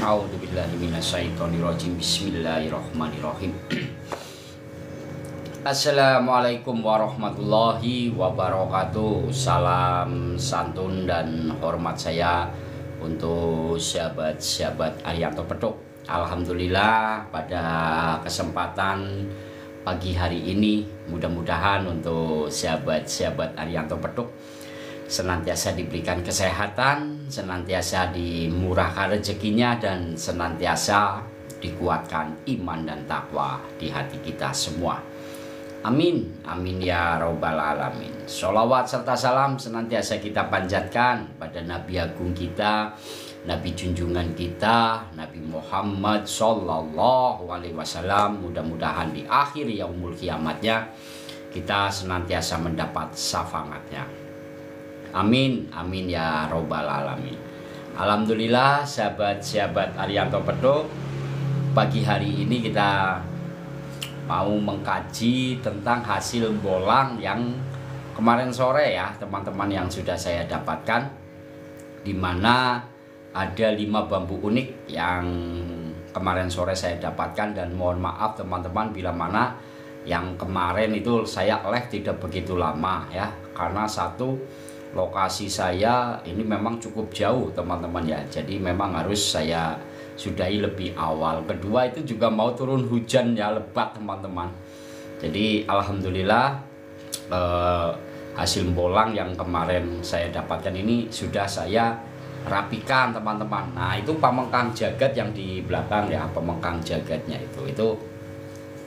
A'udzubillahi minasyaitonirrajim. Bismillahirrahmanirrahim. Assalamualaikum warahmatullahi wabarakatuh. Salam santun dan hormat saya untuk sahabat-sahabat Arianto Petuk. Alhamdulillah pada kesempatan pagi hari ini mudah-mudahan untuk sahabat-sahabat Arianto Petuk senantiasa diberikan kesehatan, senantiasa dimurahkan rezekinya, dan senantiasa dikuatkan iman dan takwa di hati kita semua. Amin, amin ya robbal alamin. Sholawat serta salam senantiasa kita panjatkan pada Nabi Agung kita, Nabi junjungan kita, Nabi Muhammad Sallallahu Alaihi Wasallam. Mudah-mudahan di akhir yaumul kiamatnya kita senantiasa mendapat syafaatnya. Amin, amin ya robbal alamin. Alhamdulillah sahabat-sahabat Arianto Petuk, pagi hari ini kita mau mengkaji tentang hasil bolang yang kemarin sore ya teman-teman yang sudah saya dapatkan, di mana ada 5 bambu unik yang kemarin sore saya dapatkan. Dan mohon maaf teman-teman bila mana yang kemarin itu saya live tidak begitu lama ya, karena satu, lokasi saya ini memang cukup jauh teman-teman ya, jadi memang harus saya sudahi lebih awal. Kedua, itu juga mau turun hujan ya, lebat teman-teman. Jadi alhamdulillah hasil bolang yang kemarin saya dapatkan ini sudah saya rapikan teman-teman. Nah, itu pamengkang jagat yang di belakang ya, pamengkang jagatnya itu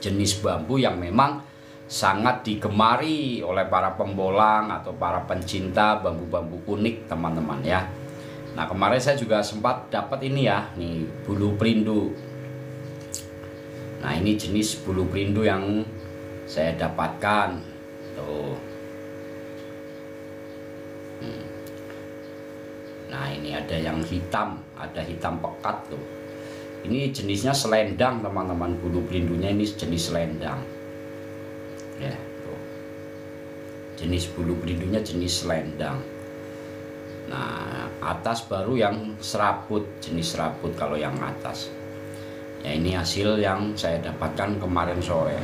jenis bambu yang memang sangat digemari oleh para pembolang atau para pencinta bambu-bambu unik teman-teman ya. Nah, kemarin saya juga sempat dapat ini ya, nih bulu perindu. Nah, ini jenis bulu perindu yang saya dapatkan tuh. Nah, ini ada yang hitam, ada hitam pekat tuh. Ini jenisnya selendang teman-teman, bulu perindunya ini jenis selendang ya, tuh. Jenis bulu perindunya jenis selendang. Nah, atas baru yang serabut, jenis serabut kalau yang atas ya. Ini hasil yang saya dapatkan kemarin sore.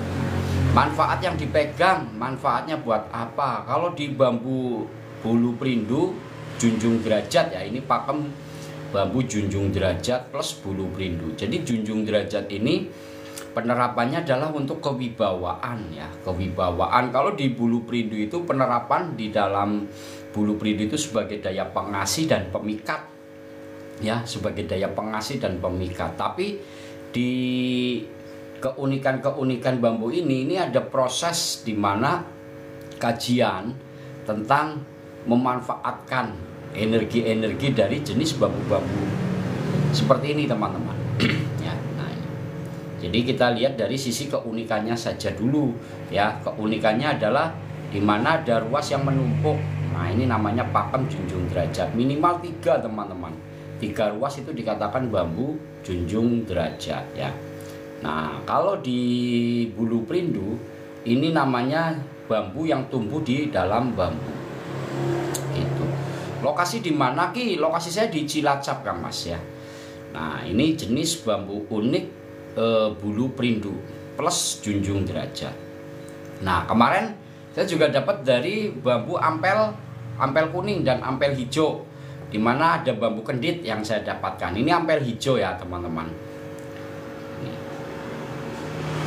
Manfaat yang dipegang, manfaatnya buat apa? Kalau di bambu bulu perindu junjung derajat ya, ini pakem bambu junjung derajat plus bulu perindu. Jadi junjung derajat ini penerapannya adalah untuk kewibawaan ya, kewibawaan. Kalau di bulu perindu itu penerapan di dalam bulu perindu itu sebagai daya pengasih dan pemikat ya, sebagai daya pengasih dan pemikat. Tapi di keunikan-keunikan bambu ini ada proses di mana kajian tentang memanfaatkan energi-energi dari jenis bambu-bambu seperti ini teman-teman. Jadi kita lihat dari sisi keunikannya saja dulu ya. Keunikannya adalah di mana ada ruas yang menumpuk. Nah, ini namanya pakem junjung derajat. Minimal 3 teman-teman. 3 ruas itu dikatakan bambu junjung derajat ya. Nah, kalau di bulu perindu ini namanya bambu yang tumbuh di dalam bambu. Gitu. Lokasi di mana Ki? Lokasi saya di Cilacap Kang Mas ya. Nah, ini jenis bambu unik bulu perindu plus junjung derajat. Nah, kemarin saya juga dapat dari bambu ampel kuning dan ampel hijau, dimana ada bambu kendit yang saya dapatkan. Ini ampel hijau ya teman-teman,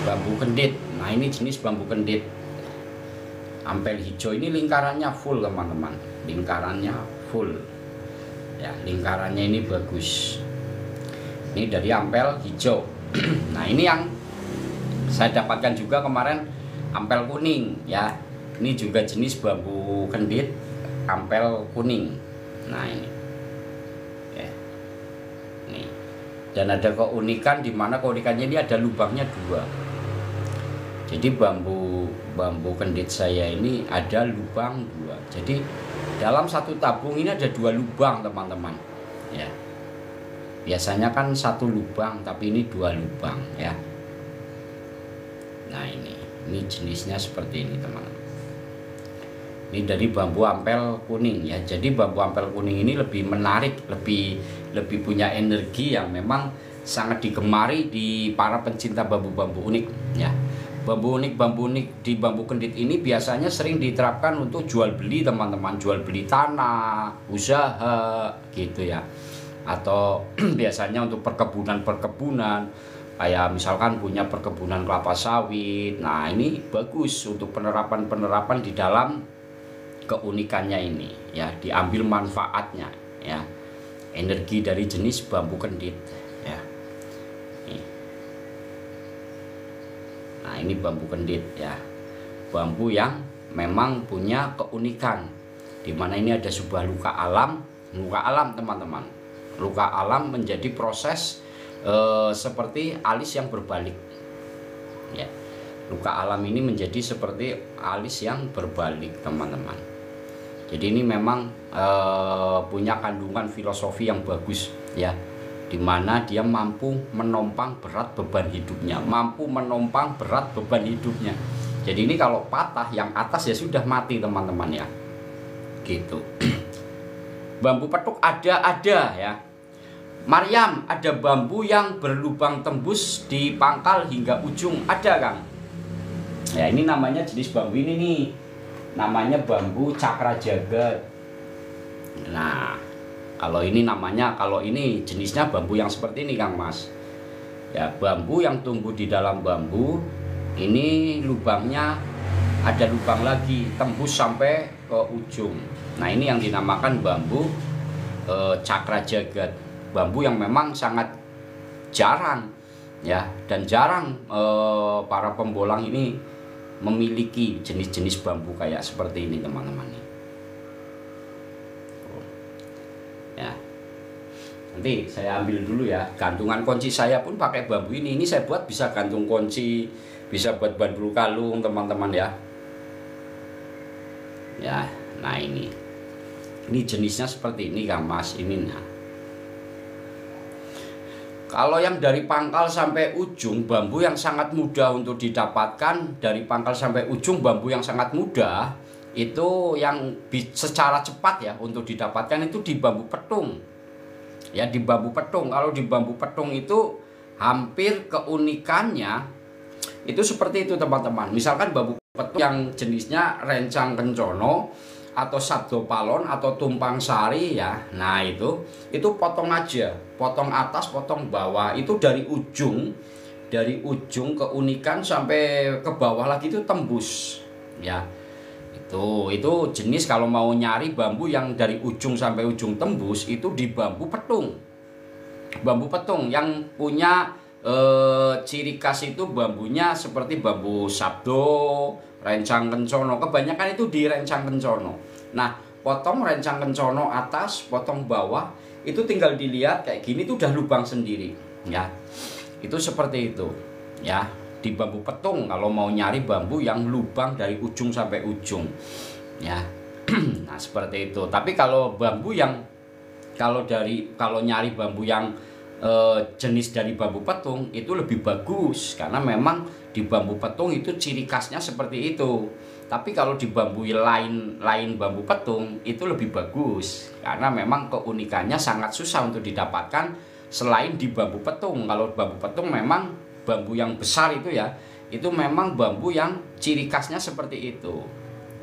bambu kendit. Nah, ini jenis bambu kendit ampel hijau. Ini lingkarannya full teman-teman, lingkarannya full ya, lingkarannya ini bagus. Ini dari ampel hijau. Nah, ini yang saya dapatkan juga kemarin ampel kuning ya. Ini juga jenis bambu kendit ampel kuning. Nah, ini ya. Nih. Dan ada keunikan di mana keunikannya ini ada lubangnya 2. Jadi bambu kendit saya ini ada lubang 2. Jadi dalam satu tabung ini ada 2 lubang teman-teman ya. Biasanya kan 1 lubang, tapi ini 2 lubang ya. Nah, ini jenisnya seperti ini teman-teman. Ini dari bambu ampel kuning ya. Jadi bambu ampel kuning ini lebih menarik, lebih lebih punya energi yang memang sangat digemari di para pencinta bambu-bambu unik ya. Bambu unik di bambu kendit ini biasanya sering diterapkan untuk jual beli teman-teman, jual beli tanah, usaha gitu ya. Atau biasanya untuk perkebunan kayak misalkan punya perkebunan kelapa sawit. Nah, ini bagus untuk penerapan di dalam keunikannya ini ya, diambil manfaatnya ya. Energi dari jenis bambu kendit ya. Nah, ini bambu kendit ya. Bambu yang memang punya keunikan, dimana ini ada sebuah luka alam teman-teman. Luka alam menjadi proses seperti alis yang berbalik ya. Luka alam ini menjadi seperti alis yang berbalik teman-teman. Jadi ini memang punya kandungan filosofi yang bagus ya, dimana dia mampu menompang berat beban hidupnya, Jadi ini kalau patah yang atas ya sudah mati teman-teman ya, gitu. Bambu petuk ada ya. Maryam, ada bambu yang berlubang tembus di pangkal hingga ujung, ada Kang? Ya, ini namanya jenis bambu ini nih, namanya bambu cakra jagat. Nah, kalau ini jenisnya bambu yang seperti ini Kang Mas. Ya, bambu yang tumbuh di dalam bambu ini lubangnya ada lubang lagi tembus sampai ke ujung. Nah, ini yang dinamakan bambu cakra jagat. Bambu yang memang sangat jarang ya, dan jarang para pembolang ini memiliki jenis-jenis bambu kayak seperti ini teman-teman ya. Nanti saya ambil dulu ya, gantungan kunci saya pun pakai bambu ini saya buat bisa gantung kunci, bisa buat bandul kalung teman-teman ya. Ya, nah ini jenisnya seperti ini Kang Mas ini. Nah, kalau yang dari pangkal sampai ujung, bambu yang sangat mudah untuk didapatkan, dari pangkal sampai ujung bambu yang sangat mudah itu yang secara cepat ya untuk didapatkan itu di bambu petung ya. Di bambu petung, kalau di bambu petung itu hampir keunikannya itu seperti itu teman-teman. Misalkan bambu petung yang jenisnya rencang kencono atau sabdo palon atau tumpang sari ya. Nah, itu potong aja, potong atas, potong bawah, itu dari ujung keunikan sampai ke bawah lagi itu tembus ya. Itu jenis kalau mau nyari bambu yang dari ujung sampai ujung tembus itu di bambu petung. Bambu petung yang punya ciri khas itu bambunya seperti bambu sabdo, rencang kencono, kebanyakan itu di rencang kencono. Nah, potong rencang kencono atas, potong bawah, itu tinggal dilihat kayak gini tuh udah lubang sendiri ya. Itu seperti itu ya, di bambu petung kalau mau nyari bambu yang lubang dari ujung sampai ujung ya. Nah, seperti itu. Tapi kalau bambu yang kalau nyari bambu yang jenis dari bambu petung itu lebih bagus, karena memang di bambu petung itu ciri khasnya seperti itu. Tapi kalau di bambu lain bambu petung itu lebih bagus, karena memang keunikannya sangat susah untuk didapatkan selain di bambu petung. Kalau bambu petung memang bambu yang besar itu ya, itu memang bambu yang ciri khasnya seperti itu.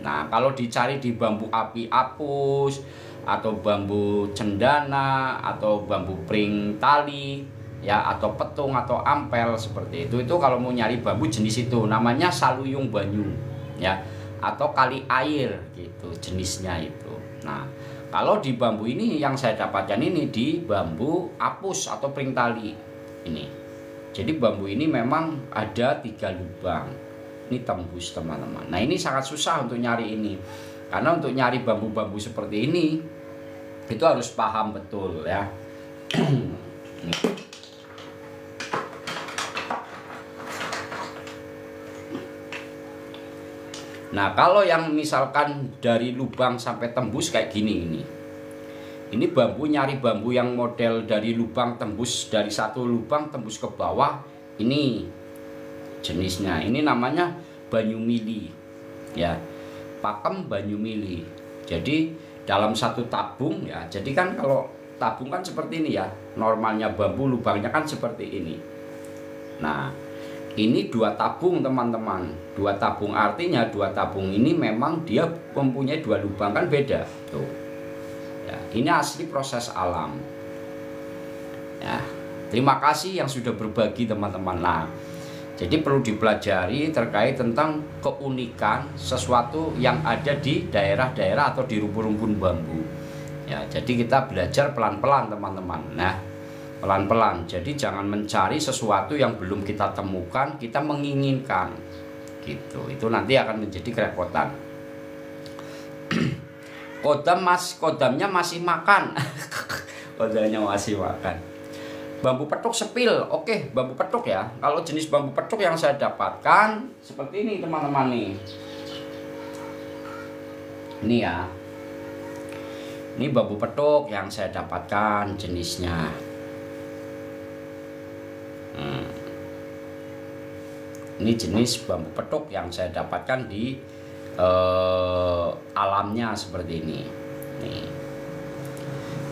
Nah, kalau dicari di bambu api apus atau bambu cendana atau bambu pring tali ya, atau petung atau ampel seperti itu kalau mau nyari bambu jenis itu namanya saluyung banyu ya, atau kali air gitu jenisnya itu. Nah, kalau di bambu ini yang saya dapatkan ini di bambu apus atau pring tali ini. Jadi bambu ini memang ada 3 lubang. Ini tembus teman-teman. Nah, ini sangat susah untuk nyari ini. Karena untuk nyari bambu-bambu seperti ini itu harus paham betul ya. Nah, kalau yang misalkan dari lubang sampai tembus kayak gini ini bambu, nyari bambu yang model dari lubang tembus, dari satu lubang tembus ke bawah, ini jenisnya. Ini namanya banyu mili ya, pakem banyu mili. Jadi dalam satu tabung ya, jadi kan kalau tabung kan seperti ini ya. Normalnya bambu lubangnya kan seperti ini. Nah, ini 2 tabung teman-teman. 2 tabung artinya 2 tabung ini memang dia mempunyai 2 lubang, kan beda. Tuh. Ya, ini asli proses alam. Ya, terima kasih yang sudah berbagi teman-teman. Nah, jadi perlu dipelajari terkait tentang keunikan sesuatu yang ada di daerah-daerah atau di rumpun-rumpun bambu. Ya, jadi kita belajar pelan-pelan teman-teman. Nah, pelan-pelan. Jadi jangan mencari sesuatu yang belum kita temukan, kita menginginkan. Gitu. Itu nanti akan menjadi kerepotan. Kodamnya masih makan. Kodamnya masih makan. Bambu petuk sepil, oke, bambu petuk ya. Kalau jenis bambu petuk yang saya dapatkan seperti ini teman-teman nih. Ini ya. Ini bambu petuk yang saya dapatkan jenisnya. Ini jenis bambu petuk yang saya dapatkan di alamnya seperti ini. Nih.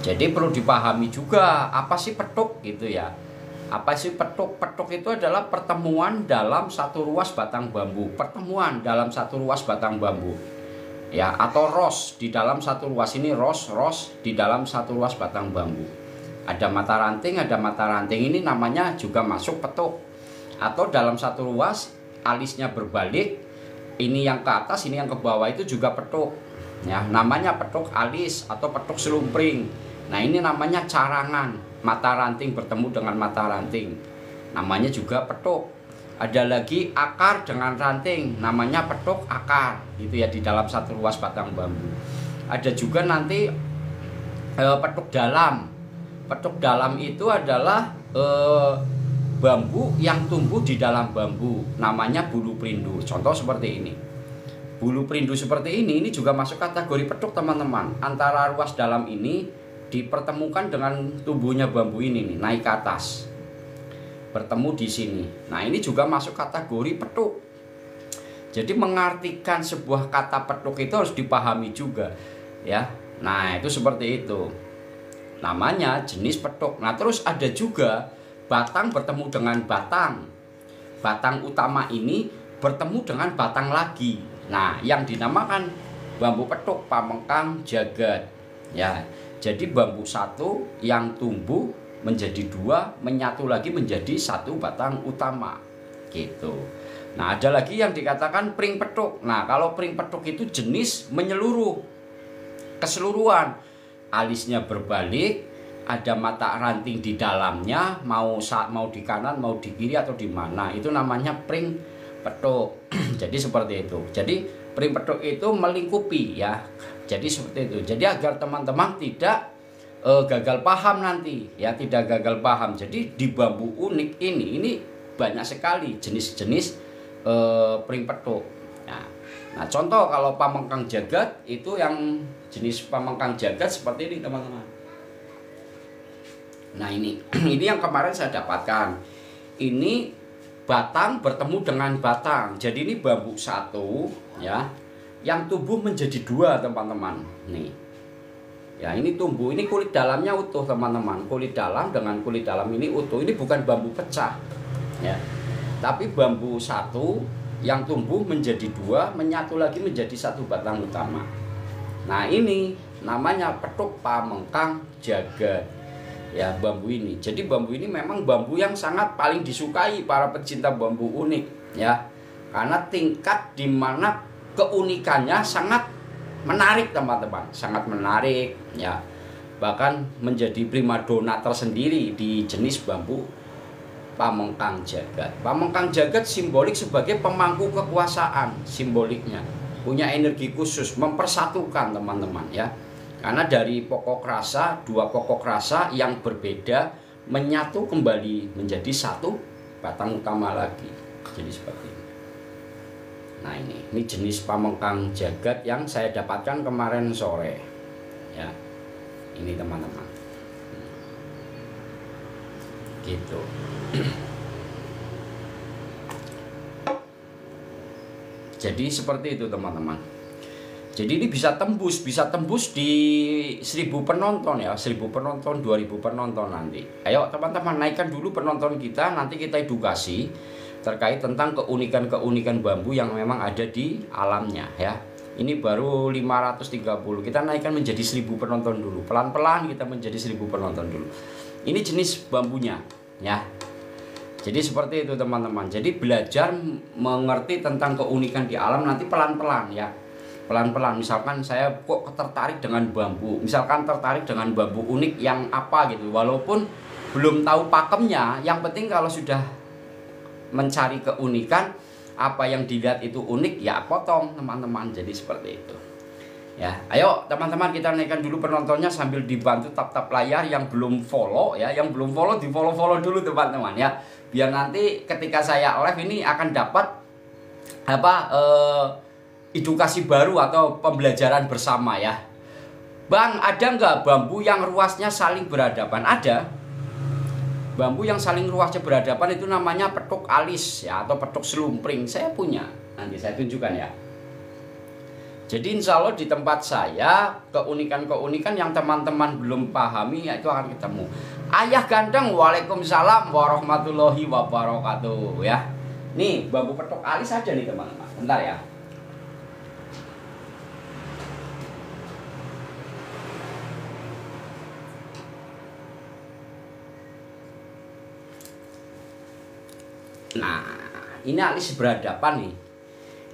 Jadi perlu dipahami juga apa sih petuk gitu ya. Apa sih petuk? Petuk itu adalah pertemuan dalam satu ruas batang bambu. Pertemuan dalam satu ruas batang bambu. Ya, atau ros di dalam satu ruas ini ros di dalam satu ruas batang bambu. Ada mata ranting ini namanya juga masuk petuk. Atau dalam satu ruas alisnya berbalik, ini yang ke atas, ini yang ke bawah, itu juga petuk. Ya, namanya petuk alis atau petuk selumpring. Nah, ini namanya carangan, mata ranting bertemu dengan mata ranting, namanya juga petuk. Ada lagi akar dengan ranting, namanya petuk akar, gitu ya, di dalam satu ruas batang bambu. Ada juga nanti petuk dalam. Petuk dalam itu adalah bambu yang tumbuh di dalam bambu, namanya bulu perindu. Contoh seperti ini. Bulu perindu seperti ini juga masuk kategori petuk teman-teman. Antara ruas dalam ini dipertemukan dengan tumbuhnya bambu ini nih, naik ke atas, bertemu di sini. Nah, ini juga masuk kategori petuk. Jadi mengartikan sebuah kata petuk itu harus dipahami juga, ya. Nah, itu seperti itu. Namanya jenis petuk. Nah, terus ada juga batang bertemu dengan batang. Batang utama ini bertemu dengan batang lagi. Nah, yang dinamakan bambu petuk pamengkang jagat. Ya. Jadi bambu satu yang tumbuh menjadi 2, menyatu lagi menjadi satu batang utama. Gitu. Nah, ada lagi yang dikatakan pring petuk. Nah, kalau pring petuk itu jenis menyeluruh, keseluruhan. Alisnya berbalik, ada mata ranting di dalamnya, mau di kanan, mau di kiri atau di mana. Itu namanya pring petuk. Jadi seperti itu. Jadi pring petuk itu melingkupi ya. Jadi seperti itu. Jadi agar teman-teman tidak gagal paham nanti ya, tidak gagal paham. Jadi di bambu unik ini banyak sekali jenis-jenis pring petuk. Nah, contoh kalau pamengkang jagat itu yang jenis pamengkang jagat seperti ini teman-teman. Nah, ini yang kemarin saya dapatkan. Ini batang bertemu dengan batang. Jadi ini bambu satu ya, yang tumbuh menjadi 2 teman-teman. Nih. Ya, ini tumbuh, ini kulit dalamnya utuh teman-teman. Kulit dalam dengan kulit dalam ini utuh. Ini bukan bambu pecah. Ya. Tapi bambu satu yang tumbuh menjadi 2, menyatu lagi menjadi satu batang utama. Nah, ini namanya petuk pamengkang jagat. Ya, bambu ini. Jadi bambu ini memang bambu yang sangat paling disukai para pecinta bambu unik ya. Karena tingkat di mana keunikannya sangat menarik teman-teman, sangat menarik ya. Bahkan menjadi primadona tersendiri di jenis bambu pamengkang jagat. Pamengkang jagat simbolik sebagai pemangku kekuasaan, simboliknya punya energi khusus, mempersatukan teman-teman ya. Karena dari pokok rasa, 2 pokok rasa yang berbeda menyatu kembali menjadi satu batang utama lagi. Jadi seperti ini. Nah, ini jenis pamengkang jagat yang saya dapatkan kemarin sore ya. Ini teman-teman. Gitu. Jadi seperti itu teman-teman. Jadi ini bisa tembus di 1000 penonton ya, 1000 penonton, 2000 penonton nanti. Ayo teman-teman, naikkan dulu penonton kita, nanti kita edukasi terkait tentang keunikan-keunikan bambu yang memang ada di alamnya ya. Ini baru 530, kita naikkan menjadi 1000 penonton dulu. Pelan-pelan kita menjadi 1000 penonton dulu. Ini jenis bambunya ya. Jadi seperti itu teman-teman. Jadi belajar mengerti tentang keunikan di alam nanti pelan-pelan ya. Pelan-pelan, misalkan saya kok tertarik dengan bambu, misalkan tertarik dengan bambu unik yang apa gitu, walaupun belum tahu pakemnya, yang penting kalau sudah mencari keunikan, apa yang dilihat itu unik ya potong teman-teman. Jadi seperti itu ya. Ayo teman-teman, kita naikkan dulu penontonnya sambil dibantu tap-tap layar. Yang belum follow ya, yang belum follow di follow dulu teman-teman ya, biar nanti ketika saya live ini akan dapat edukasi baru atau pembelajaran bersama ya. Bang, ada nggak bambu yang ruasnya saling berhadapan? Ada. Bambu yang saling ruasnya berhadapan itu namanya petuk alis ya, atau petuk selumpring. Saya punya, nanti saya tunjukkan ya. Jadi insya Allah di tempat saya keunikan-keunikan yang teman-teman belum pahami ya, itu akan ketemu. Ayah ganteng, waalaikumsalam warahmatullahi wabarakatuh ya. Nih bambu petuk alis aja nih teman-teman. Bentar ya. Nah, ini alis berhadapan nih.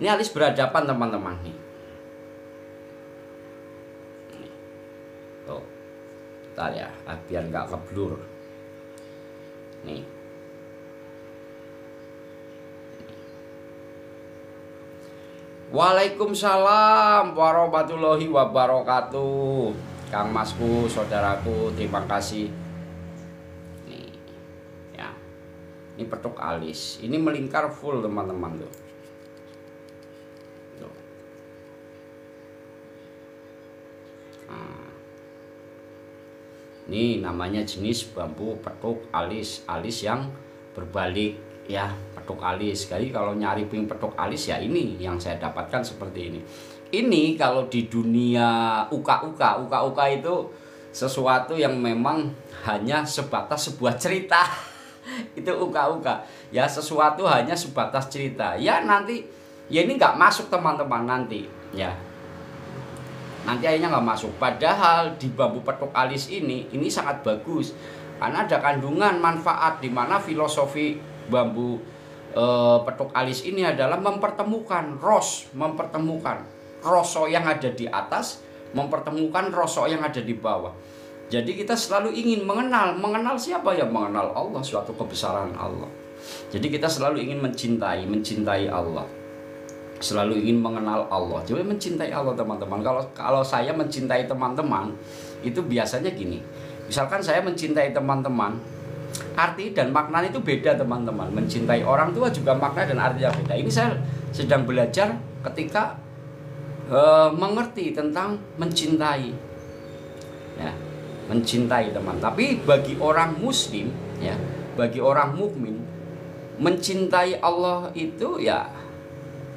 Ini alis berhadapan teman-teman nih. Tuh, bentar ya, biar nggak keblur. Nih. Waalaikumsalam warahmatullahi wabarakatuh. Kang Masku, saudaraku, terima kasih. Ini petuk alis, ini melingkar full teman-teman tuh. Nah, ini namanya jenis bambu petuk alis, alis yang berbalik ya, petuk alis. Jadi kalau nyari petuk alis ya ini yang saya dapatkan seperti ini. Ini kalau di dunia uka-uka itu sesuatu yang memang hanya sebatas sebuah cerita. Itu uka-uka ya, sesuatu hanya sebatas cerita ya. Nanti ya ini nggak masuk teman-teman nanti ya, nanti akhirnya nggak masuk. Padahal di bambu petuk alis ini sangat bagus karena ada kandungan manfaat, di mana filosofi bambu petuk alis ini adalah mempertemukan rosok yang ada di atas, mempertemukan rosok yang ada di bawah. Jadi kita selalu ingin mengenal siapa ya? Mengenal Allah, suatu kebesaran Allah. Jadi kita selalu ingin mencintai Allah. Selalu ingin mengenal Allah. Jadi mencintai Allah teman-teman. Kalau saya mencintai teman-teman itu biasanya gini. Misalkan saya mencintai teman-teman, arti dan maknanya itu beda teman-teman. Mencintai orang tua juga makna dan artinya beda. Ini saya sedang belajar ketika mengerti tentang mencintai. Ya. Mencintai teman. Tapi bagi orang muslim ya, bagi orang mukmin, mencintai Allah itu ya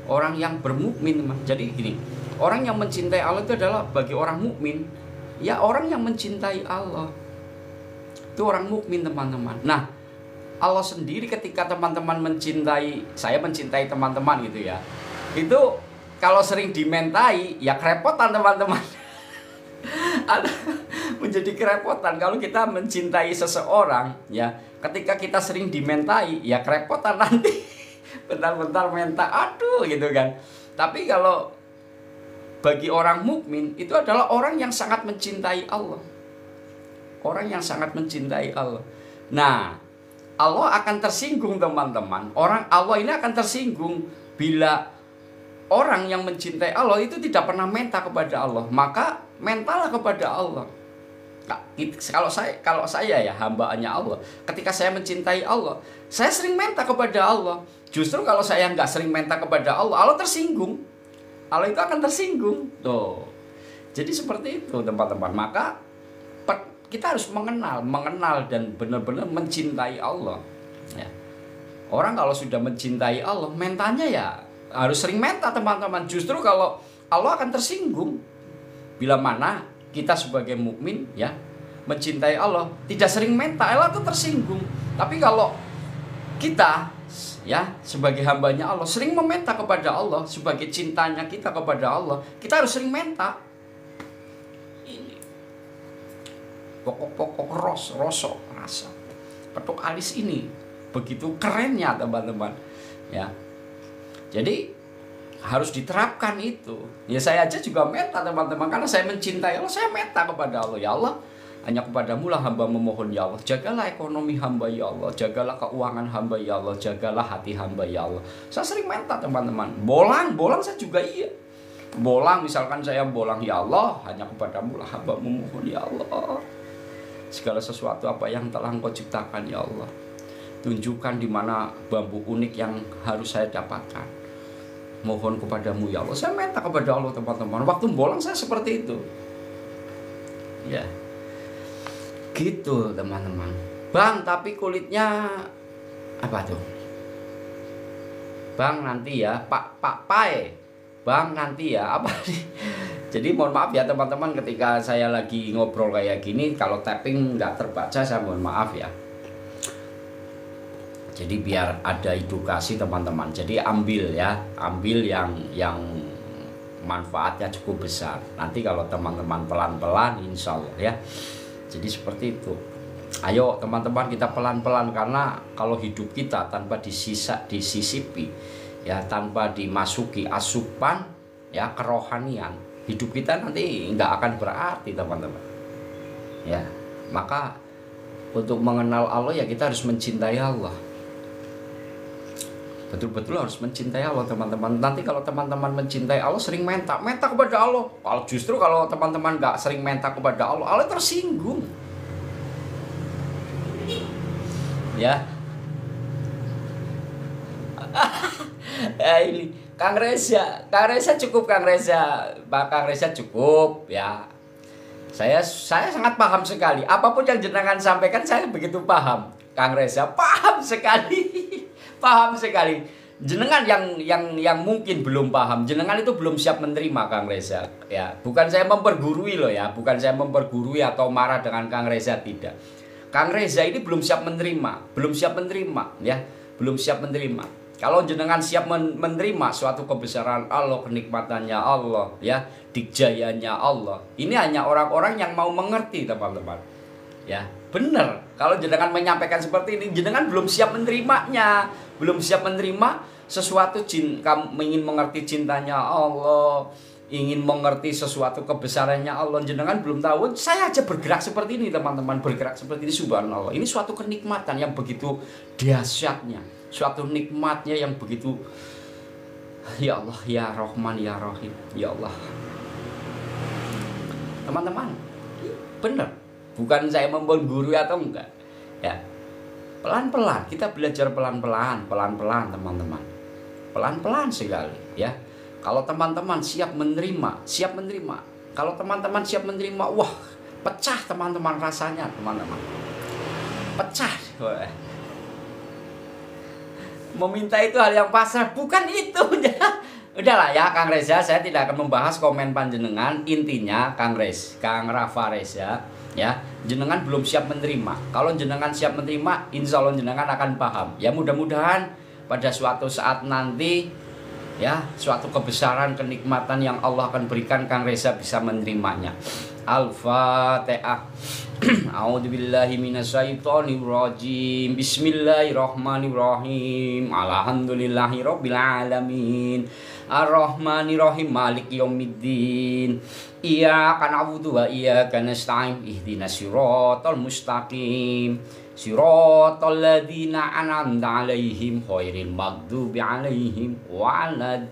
orang yang bermukmin teman. Jadi gini, orang yang mencintai Allah itu adalah bagi orang mukmin ya, orang yang mencintai Allah itu orang mukmin teman-teman. Nah, Allah sendiri ketika teman-teman mencintai, saya mencintai teman-teman gitu ya, itu kalau sering dimentai ya kerepotan teman-teman. Menjadi kerepotan kalau kita mencintai seseorang ya, ketika kita sering dimentai ya kerepotan nanti. Bentar-bentar minta aduh gitu kan. Tapi kalau bagi orang mukmin itu adalah orang yang sangat mencintai Allah. Orang yang sangat mencintai Allah. Nah, Allah akan tersinggung teman-teman. Allah ini akan tersinggung bila orang yang mencintai Allah itu tidak pernah minta kepada Allah. Maka mintalah kepada Allah. Kalau saya ya hambaannya Allah, ketika saya mencintai Allah, saya sering minta kepada Allah. Justru kalau saya nggak sering minta kepada Allah, Allah tersinggung. Allah itu akan tersinggung. Tuh. Jadi seperti itu teman-teman. Maka kita harus mengenal dan benar-benar mencintai Allah. Ya. Orang kalau sudah mencintai Allah, mentanya ya harus sering minta teman-teman. Justru kalau Allah akan tersinggung. Bila mana kita sebagai mukmin ya mencintai Allah, tidak sering minta, Allah itu tersinggung. Tapi kalau kita ya sebagai hambanya Allah sering meminta kepada Allah, sebagai cintanya kita kepada Allah, kita harus sering minta. Ini pokok-pokok rasa petuk alis ini begitu kerennya teman-teman ya. Jadi harus diterapkan itu. Ya saya aja juga minta teman-teman, karena saya mencintai Allah, saya minta kepada Allah, ya Allah, hanya kepadamu lah hamba memohon ya Allah. Jagalah ekonomi hamba ya Allah, jagalah keuangan hamba ya Allah, jagalah hati hamba ya Allah. Saya sering minta teman-teman. Bolang saya juga iya. Bolang, misalkan saya bolang, ya Allah, hanya kepadamu lah hamba memohon ya Allah. Segala sesuatu apa yang telah Engkau ciptakan ya Allah, tunjukkan di mana bambu unik yang harus saya dapatkan. Mohon kepadamu ya Allah. Saya minta kepada Allah teman-teman. Waktu bolang saya seperti itu. Ya. Gitu teman-teman. Bang, tapi kulitnya apa tuh? Bang nanti ya, Pak Pai. Bang nanti ya, apa sih? Jadi mohon maaf ya teman-teman, ketika saya lagi ngobrol kayak gini, kalau tapping nggak terbaca saya mohon maaf ya. Jadi biar ada edukasi teman-teman. Jadi ambil yang manfaatnya cukup besar. Nanti kalau teman-teman pelan-pelan, insya Allah ya. Jadi seperti itu. Ayo teman-teman kita pelan-pelan, karena kalau hidup kita tanpa disisipi ya, tanpa dimasuki asupan ya kerohanian, hidup kita nanti nggak akan berarti teman-teman. Ya, maka untuk mengenal Allah ya kita harus mencintai Allah. Betul-betul harus mencintai Allah teman-teman. Nanti kalau teman-teman mencintai Allah, sering minta kepada Allah. Kalau teman-teman nggak sering minta kepada Allah, Allah tersinggung. Ya. Ini Kang Reza cukup Kang Reza. Kang Reza cukup ya. Saya sangat paham sekali. Apapun yang jenengan sampaikan saya begitu paham. Kang Reza paham sekali. Paham sekali. Jenengan yang mungkin belum paham, jenengan itu belum siap menerima Kang Reza ya. Bukan saya mempergurui loh ya, bukan saya mempergurui atau marah dengan Kang Reza, tidak. Kang Reza ini belum siap menerima ya, belum siap menerima. Kalau jenengan siap menerima suatu kebesaran Allah, kenikmatannya Allah ya, dikjayanya Allah, ini hanya orang-orang yang mau mengerti teman-teman ya. Benar, kalau jenengan menyampaikan seperti ini, jenengan belum siap menerimanya, belum siap menerima sesuatu. Kamu ingin mengerti cintanya Allah, ingin mengerti sesuatu kebesarannya Allah, jenengan belum tahu. Saya aja bergerak seperti ini teman-teman, bergerak seperti ini, subhanallah. Ini suatu kenikmatan yang begitu dahsyatnya, suatu nikmatnya yang begitu, ya Allah, ya Rahman, ya Rahim, ya Allah. Teman-teman, benar. Bukan saya menggurui atau enggak ya. Pelan-pelan, kita belajar pelan-pelan teman-teman. Pelan-pelan sekali ya. Kalau teman-teman siap menerima. Kalau teman-teman siap menerima, wah, pecah teman-teman rasanya, teman-teman. Pecah. Meminta itu hal yang pasrah, bukan itu. Udahlah ya Kang Reza, saya tidak akan membahas komen panjenengan. Intinya Kang Rafa Reza ya, jenengan belum siap menerima. Kalau jenengan siap menerima, insya Allah jenengan akan paham ya. Mudah-mudahan pada suatu saat nanti ya, suatu kebesaran kenikmatan yang Allah akan berikan, Kang Reza bisa menerimanya. Al-Fatihah. A'udzubillahi minasyaitonirrajim. Bismillahirrahmanirrahim. Alhamdulillahirabbil alamin. Ar-Rahmanirrahim. Maliki yaumiddin. Iyyaka na'budu wa iyyaka nasta'in. Ihdinas siratal mustaqim. Siratal ladzina an'amta 'alaihim ghairil maghdubi 'alaihim waladdallin.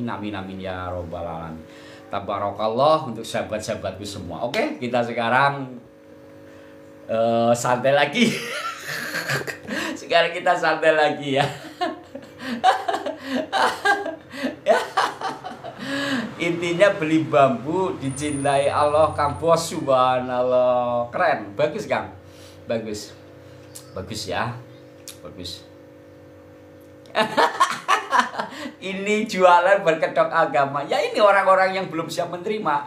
Amin amin ya rabbal alamin. Tabarakallah untuk sahabat-sahabatku semua. Oke, kita sekarang santai lagi. Sekarang kita santai lagi ya. Intinya beli bambu, dicintai Allah, Kang Bos, subhanallah. Keren, bagus Kang. Bagus ya. Bagus. Ini jualan berkedok agama. Ya ini orang-orang yang belum siap menerima.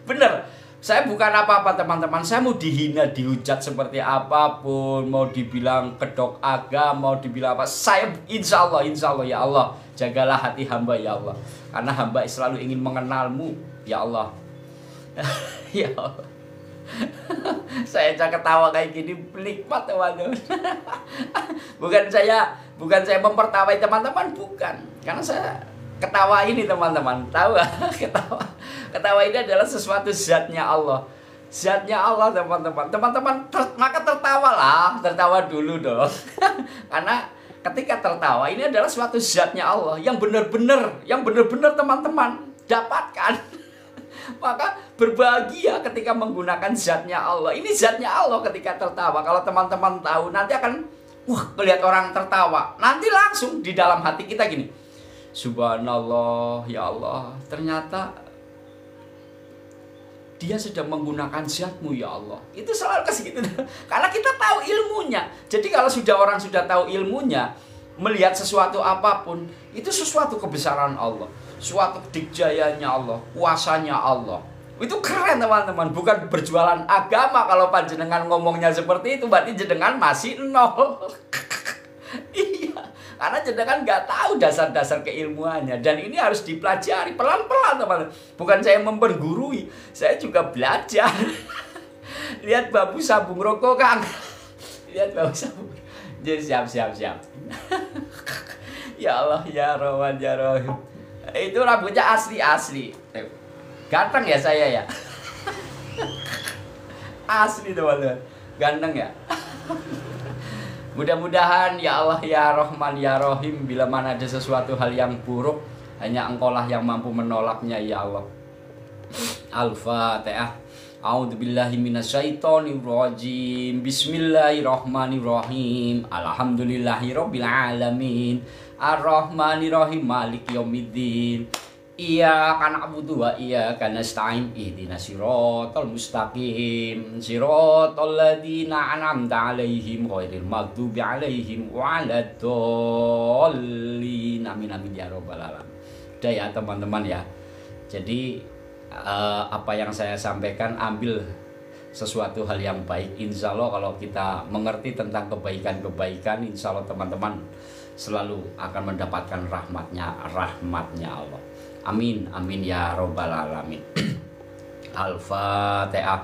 Bener. Saya bukan apa-apa teman-teman. Saya mau dihina, dihujat seperti apapun, mau dibilang kedok agama, mau dibilang apa, saya insya Allah ya Allah, jagalah hati hamba ya Allah. Karena hamba selalu ingin mengenalmu ya Allah. Ya Allah. Saya aja ketawa kayak gini nikmat teman-teman. Bukan saya mempertawai teman-teman, bukan. Karena saya ketawa ini teman-teman, tahu gak? Ketawa ini adalah sesuatu zatnya Allah. Zatnya Allah teman-teman. Maka tertawa dulu dong. Karena ketika tertawa ini adalah suatu zatnya Allah yang benar-benar teman-teman dapatkan. Maka berbahagia ketika menggunakan zatnya Allah. Ini zatnya Allah ketika tertawa. Kalau teman-teman tahu, nanti akan melihat orang tertawa. Nanti langsung di dalam hati kita gini, subhanallah ya Allah, ternyata dia sedang menggunakan zatmu ya Allah. Itu selalu segitu. Karena kita tahu ilmunya. Jadi kalau orang sudah tahu ilmunya, melihat sesuatu apapun, itu sesuatu kebesaran Allah, suatu dikjayanya Allah, kuasanya Allah. Itu keren teman-teman. Bukan berjualan agama. Kalau panjenengan ngomongnya seperti itu, berarti jenengan masih nol. Iya, karena jenengan nggak tahu dasar-dasar keilmuannya. Dan ini harus dipelajari pelan-pelan teman-teman. Bukan saya mempergurui, saya juga belajar. Lihat bambu sambung rokok Kang. Lihat bambu sambung. Jadi siap. Ya Allah ya Rahman ya Rahim. Itu rambutnya asli. Ganteng ya saya ya. Asli teman-teman. Ganteng ya. Mudah-mudahan ya Allah ya Rahman ya Rahim, bila mana ada sesuatu hal yang buruk, hanya Engkaulah yang mampu menolaknya ya Allah. Al-Fatihah. A'udzubillahi minasyaitonirrajim. Bismillahirrahmanirrahim. Alhamdulillahirabbil alamin. Ar-Rahmanirrahim. Maliki yaumiddin. Iyyaka na'budu wa iyyaka nasta'in. Ihdinas siratal mustaqim. Siratal ladzina an'amta 'alaihim ghairil maghdubi 'alaihim waladdallin. Amin ya rabbal alamin. Udah ya teman-teman ya. Jadi apa yang saya sampaikan, ambil sesuatu hal yang baik. Insya Allah kalau kita mengerti tentang kebaikan-kebaikan, insya Allah teman-teman selalu akan mendapatkan rahmatnya Allah. Amin ya robbal alamin. Al-Fatihah.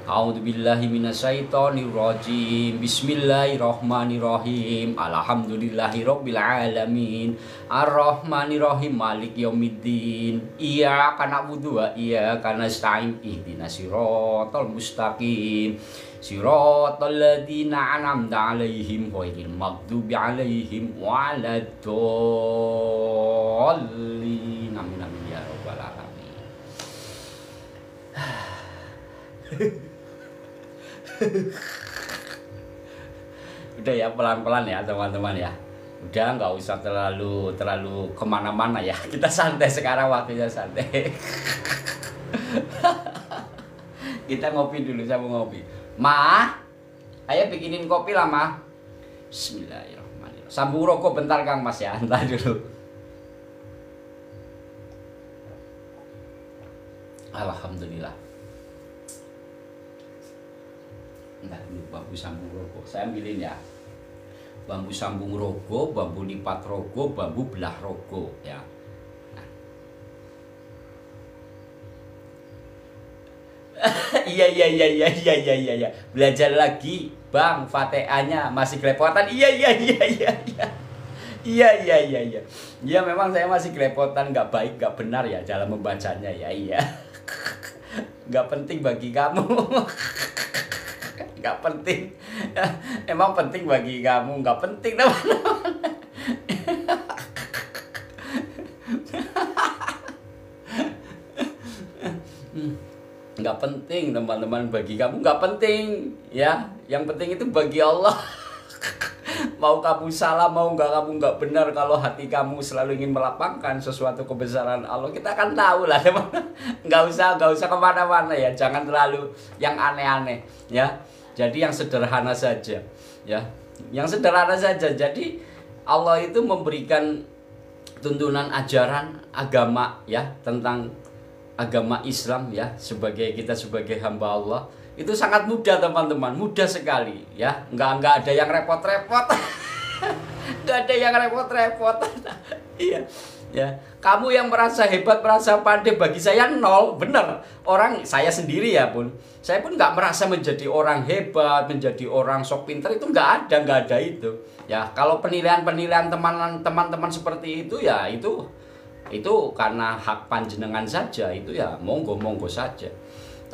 A'udzubillahi minasyaitonirrajim. Bismillahirrahmanirrahim. Alhamdulillahirabbil alamin. Ar-Rahmanirrahim. Maliki yaumiddin. Iyyaka na'budu wa iyyaka nasta'in. Ihdinas siratal mustaqim. Siratal ladzina an'amta 'alaihim ghairil maghdubi 'alaihim waladdallin. Amin ya rabbal alamin. Udah ya, pelan-pelan ya teman-teman ya. Udah nggak usah terlalu kemana-mana ya. Kita santai sekarang, waktunya santai. Kita ngopi dulu, saya mau ngopi. Ma, ayo bikinin kopi lah Ma. Bismillahirrahmanirrahim. Sambung rokok bentar Kang Mas ya, entar dulu. Alhamdulillah. Nah, ini bambu sambung rogo. Saya ambilin ya. Bambu sambung rogo, bambu lipat rogo, bambu belah rogo ya. Nah. Iya. Belajar lagi, Bang. Fatihahnya masih kelepotan. Iya. Iya, memang saya masih kelepotan, nggak baik, nggak benar ya dalam membacanya ya. Iya. Nggak penting bagi kamu. Nggak penting. Emang penting bagi kamu? Nggak penting teman-teman. Nggak penting teman-teman bagi kamu, nggak penting ya. Yang penting itu bagi Allah. Mau kamu salah, mau kamu nggak benar, kalau hati kamu selalu ingin melapangkan sesuatu kebesaran Allah, kita akan tahu lah teman. Nggak usah kemana-mana ya. Jangan terlalu yang aneh-aneh ya. Jadi yang sederhana saja ya. Yang sederhana saja. Jadi Allah itu memberikan tuntunan ajaran agama ya, tentang agama Islam ya, kita sebagai hamba Allah itu sangat mudah teman-teman, mudah sekali ya, nggak ada yang repot-repot. Nggak ada yang repot-repot. Iya ya, kamu yang merasa hebat, merasa pandai, bagi saya nol, bener. Orang saya sendiri ya pun, saya pun nggak merasa menjadi orang hebat, menjadi orang sok pinter, itu nggak ada itu ya. Kalau penilaian teman-teman seperti itu ya, itu karena hak panjenengan saja, itu ya monggo saja.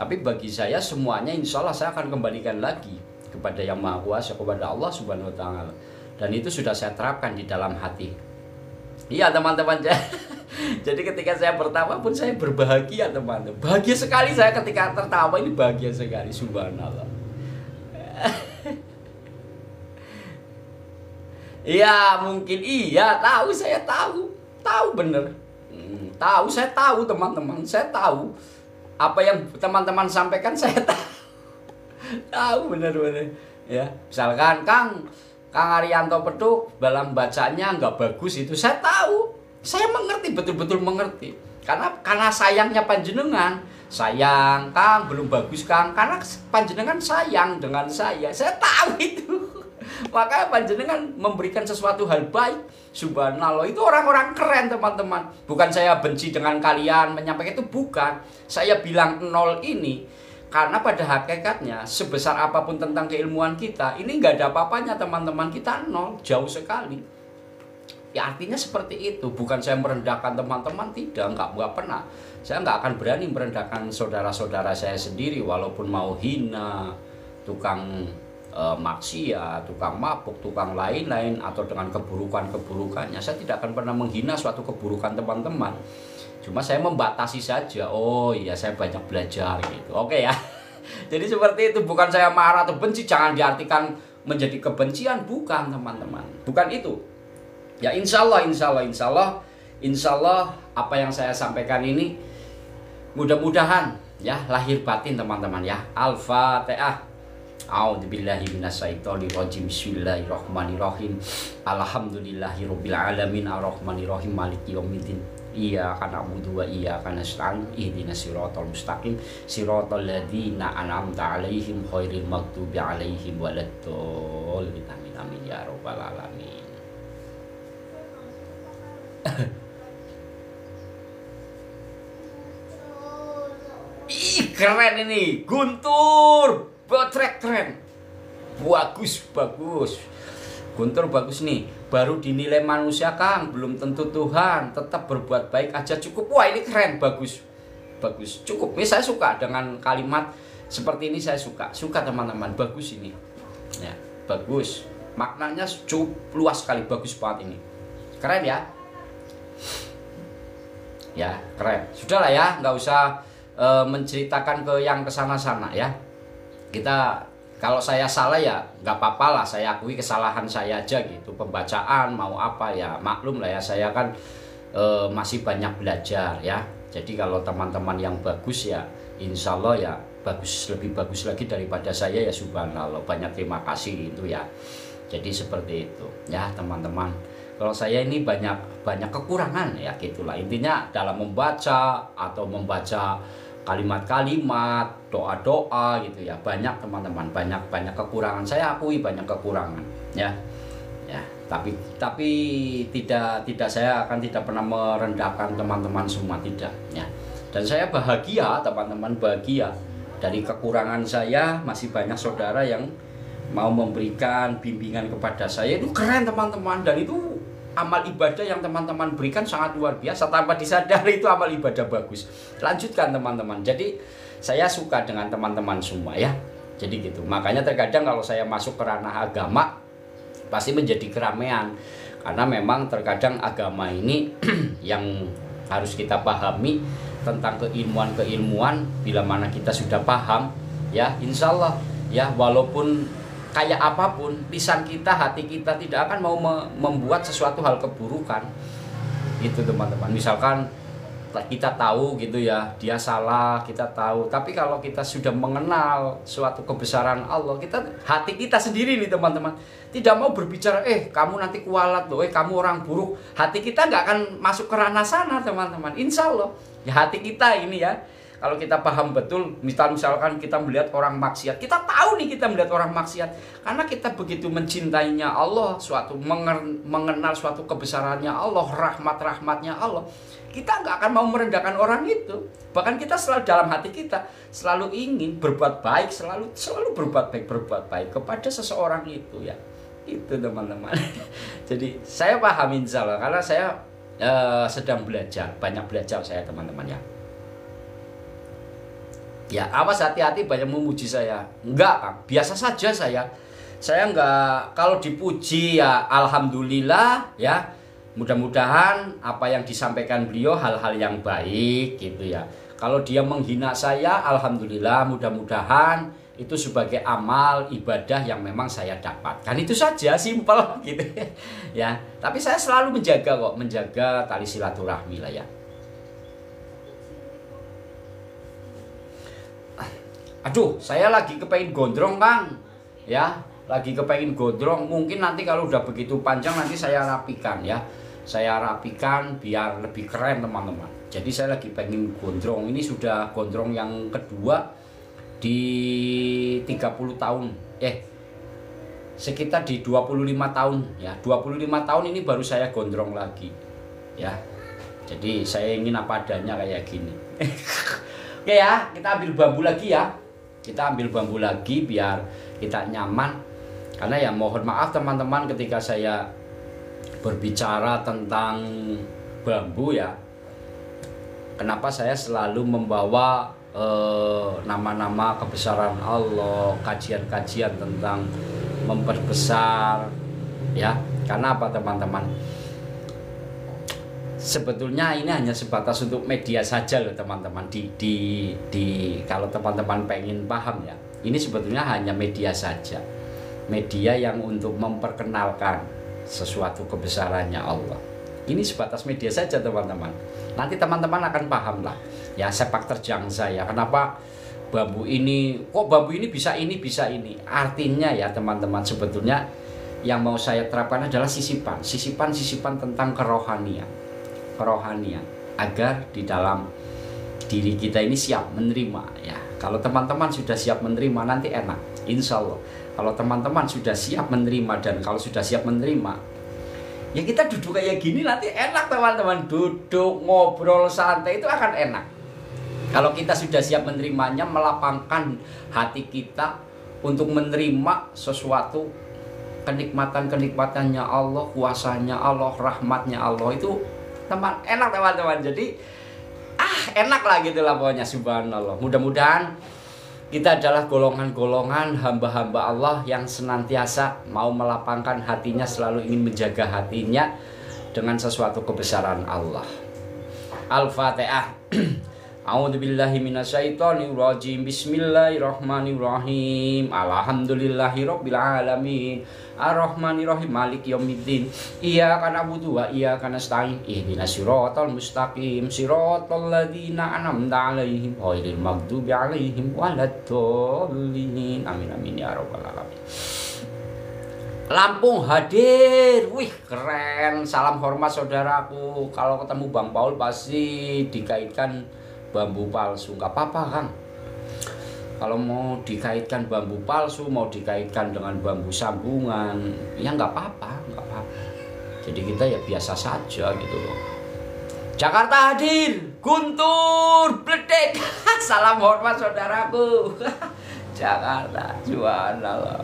Tapi bagi saya semuanya insya Allah saya akan kembalikan lagi kepada Yang Maha Kuasa, kepada Allah Subhanahu Wa Taala, dan itu sudah saya terapkan di dalam hati. Iya teman-teman. Jadi ketika saya pertama pun saya berbahagia teman-teman, bahagia sekali saya ketika tertawa, ini bahagia sekali, subhanallah. Iya mungkin iya, saya tahu bener. Saya tahu teman-teman, saya tahu apa yang teman-teman sampaikan, saya tahu bener-bener ya. Misalkan Kang Arianto Petuk dalam bacanya nggak bagus, itu saya tahu, saya mengerti, betul-betul mengerti, karena sayangnya panjenengan. Sayang Kang, belum bagus Kang, karena panjenengan sayang dengan saya tahu itu. Makanya panjenengan memberikan sesuatu hal baik, subhanallah, itu orang-orang keren teman-teman. Bukan saya benci dengan kalian menyampaikan itu, bukan. Saya bilang nol ini karena pada hakikatnya sebesar apapun tentang keilmuan kita, ini nggak ada apa-apanya teman-teman, kita nol, jauh sekali. Ya artinya seperti itu. Bukan saya merendahkan teman-teman, tidak, nggak pernah. Saya nggak akan berani merendahkan saudara-saudara saya sendiri, walaupun mau hina, tukang maksiat, tukang mabuk, tukang lain-lain, atau dengan keburukannya. Saya tidak akan pernah menghina suatu keburukan teman-teman. Cuma saya membatasi saja. Oh iya, saya banyak belajar gitu. Oke ya. Jadi seperti itu. Bukan saya marah atau benci, jangan diartikan menjadi kebencian. Bukan teman-teman, bukan itu. Ya insya Allah apa yang saya sampaikan ini mudah-mudahan ya lahir batin teman-teman ya. Al-Fatihah. A'udzubillahi minasyaitonirrajim. Bismillahirrahmanirrahim. Alhamdulillahirabbil alamin arrahmanirrahim maliki yaumiddin. Iyyaka na'budu wa iyyaka nasta'in ihdinas siratal mustaqim siratal ladzina an'amta 'alaihim ghairil maghdubi 'alaihim waladdallin. Amin amin ya rabbal alamin. Ih, keren ini, Guntur. Botrek keren. Bagus. Guntur bagus nih. Baru dinilai manusia Kang, belum tentu Tuhan. Tetap berbuat baik aja cukup. Wah ini keren, bagus. Cukup. Ini saya suka dengan kalimat seperti ini, saya suka teman-teman. Bagus ini. Ya, bagus. Maknanya cukup luas sekali, bagus banget ini. Keren ya. Ya, keren. Sudahlah ya, nggak usah menceritakan ke yang kesana-sana ya. Kita, kalau saya salah ya nggak apa-apa lah, saya akui kesalahan saya aja gitu. Pembacaan mau apa ya maklum lah ya, saya kan masih banyak belajar ya. Jadi kalau teman-teman yang bagus ya insya Allah ya bagus, lebih bagus lagi daripada saya ya, subhanallah, banyak terima kasih itu ya. Jadi seperti itu ya teman-teman. Kalau saya ini banyak kekurangan ya gitulah intinya dalam membaca atau membaca kalimat-kalimat, doa-doa gitu ya, banyak teman-teman, banyak kekurangan, saya akui banyak kekurangan ya. Tapi tidak, saya akan tidak pernah merendahkan teman-teman semua, tidak ya. Dan saya bahagia teman-teman, bahagia dari kekurangan saya masih banyak saudara yang mau memberikan bimbingan kepada saya, itu keren teman-teman. Dan itu amal ibadah yang teman-teman berikan sangat luar biasa, tanpa disadari itu amal ibadah bagus. Lanjutkan teman-teman. Jadi saya suka dengan teman-teman semua ya. Jadi gitu. Makanya terkadang kalau saya masuk ke ranah agama pasti menjadi keramaian, karena memang terkadang agama ini yang harus kita pahami tentang keilmuan bila mana kita sudah paham ya, insya Allah ya, walaupun kayak apapun lisan kita, hati kita tidak akan mau membuat sesuatu hal keburukan gitu teman-teman. Misalkan kita tahu gitu ya, dia salah, kita tahu. Tapi kalau kita sudah mengenal suatu kebesaran Allah, hati kita sendiri nih teman-teman, tidak mau berbicara, kamu nanti kualat loh, kamu orang buruk. Hati kita nggak akan masuk ke ranah sana teman-teman, insya Allah. Ya hati kita ini ya, kalau kita paham betul, misalkan kita melihat orang maksiat, kita tahu nih kita melihat orang maksiat, karena kita begitu mencintainya Allah, mengenal suatu kebesarannya Allah, rahmatnya Allah, kita nggak akan mau merendahkan orang itu. Bahkan kita selalu dalam hati kita selalu ingin berbuat baik, selalu berbuat baik kepada seseorang itu ya. Itu teman-teman. Jadi saya paham insya Allah, karena saya sedang belajar, banyak belajar saya teman-teman ya. Ya, awas hati-hati banyak memuji saya. Enggak, Kang. Biasa saja saya. Saya enggak, kalau dipuji ya alhamdulillah ya. Mudah-mudahan apa yang disampaikan beliau hal-hal yang baik gitu ya. Kalau dia menghina saya, alhamdulillah, mudah-mudahan itu sebagai amal ibadah yang memang saya dapatkan. Itu saja, simpel gitu ya. Tapi saya selalu menjaga tali silaturahmi lah ya. Aduh, saya lagi kepengen gondrong Kang. Ya, lagi kepengen gondrong. Mungkin nanti kalau udah begitu panjang nanti saya rapikan ya. Saya rapikan biar lebih keren teman-teman. Jadi saya lagi pengen gondrong. Ini sudah gondrong yang kedua di 30 tahun. Sekitar di 25 tahun ya. 25 tahun ini baru saya gondrong lagi. Ya. Jadi saya ingin apa adanya kayak gini. Oke ya, kita ambil bambu lagi ya. Kita ambil bambu lagi biar kita nyaman. Karena ya mohon maaf teman-teman ketika saya berbicara tentang bambu ya, kenapa saya selalu membawa nama-nama kebesaran Allah, kajian-kajian tentang memperbesar ya. Karena apa teman-teman? Sebetulnya ini hanya sebatas untuk media saja loh teman-teman. Kalau teman-teman pengen paham ya, ini sebetulnya hanya media saja, media yang untuk memperkenalkan sesuatu kebesarannya Allah. Ini sebatas media saja teman-teman. Nanti teman-teman akan paham lah ya sepak terjang saya. Kenapa bambu ini, kok bambu ini bisa ini. Artinya ya teman-teman, sebetulnya yang mau saya terapkan adalah sisipan tentang kerohanian agar di dalam diri kita ini siap menerima ya. Kalau teman-teman sudah siap menerima nanti enak, insya Allah. Kalau teman-teman sudah siap menerima, dan kalau sudah siap menerima ya kita duduk kayak gini nanti enak teman-teman. Duduk ngobrol santai itu akan enak. Kalau kita sudah siap menerimanya, melapangkan hati kita untuk menerima sesuatu kenikmatannya Allah, kuasanya Allah, rahmatnya Allah, itu enak teman-teman. Jadi enak lah gitu lah pokoknya, subhanallah. Mudah-mudahan kita adalah golongan-golongan hamba-hamba Allah yang senantiasa mau melapangkan hatinya, selalu ingin menjaga hatinya dengan sesuatu kebesaran Allah. Al-Fatihah. A'udzubillahi minasyaitonirrajim. Bismillahirrahmanirrahim. Alhamdulillahirabbil alamin. Ar-Rahmanirrahim. Maliki yaumiddin. Iyyaka na'budu wa iyyaka nasta'in. Ihdinas siratal mustaqim. Siratal ladzina an'amta 'alaihim ghairil maghdubi 'alaihim waladdallin. Amin amin ya rabbal alamin. Lampung hadir. Wih, keren. Salam hormat saudaraku. Kalau ketemu Bang Paul pasti dikaitkan bambu palsu. Nggak apa-apa Kang. Kalau mau dikaitkan bambu palsu, mau dikaitkan dengan bambu sambungan, ya nggak apa-apa. Jadi kita ya biasa saja gitu loh. Jakarta hadir. Guntur Bledek. Salam hormat saudaraku. Jakarta juara.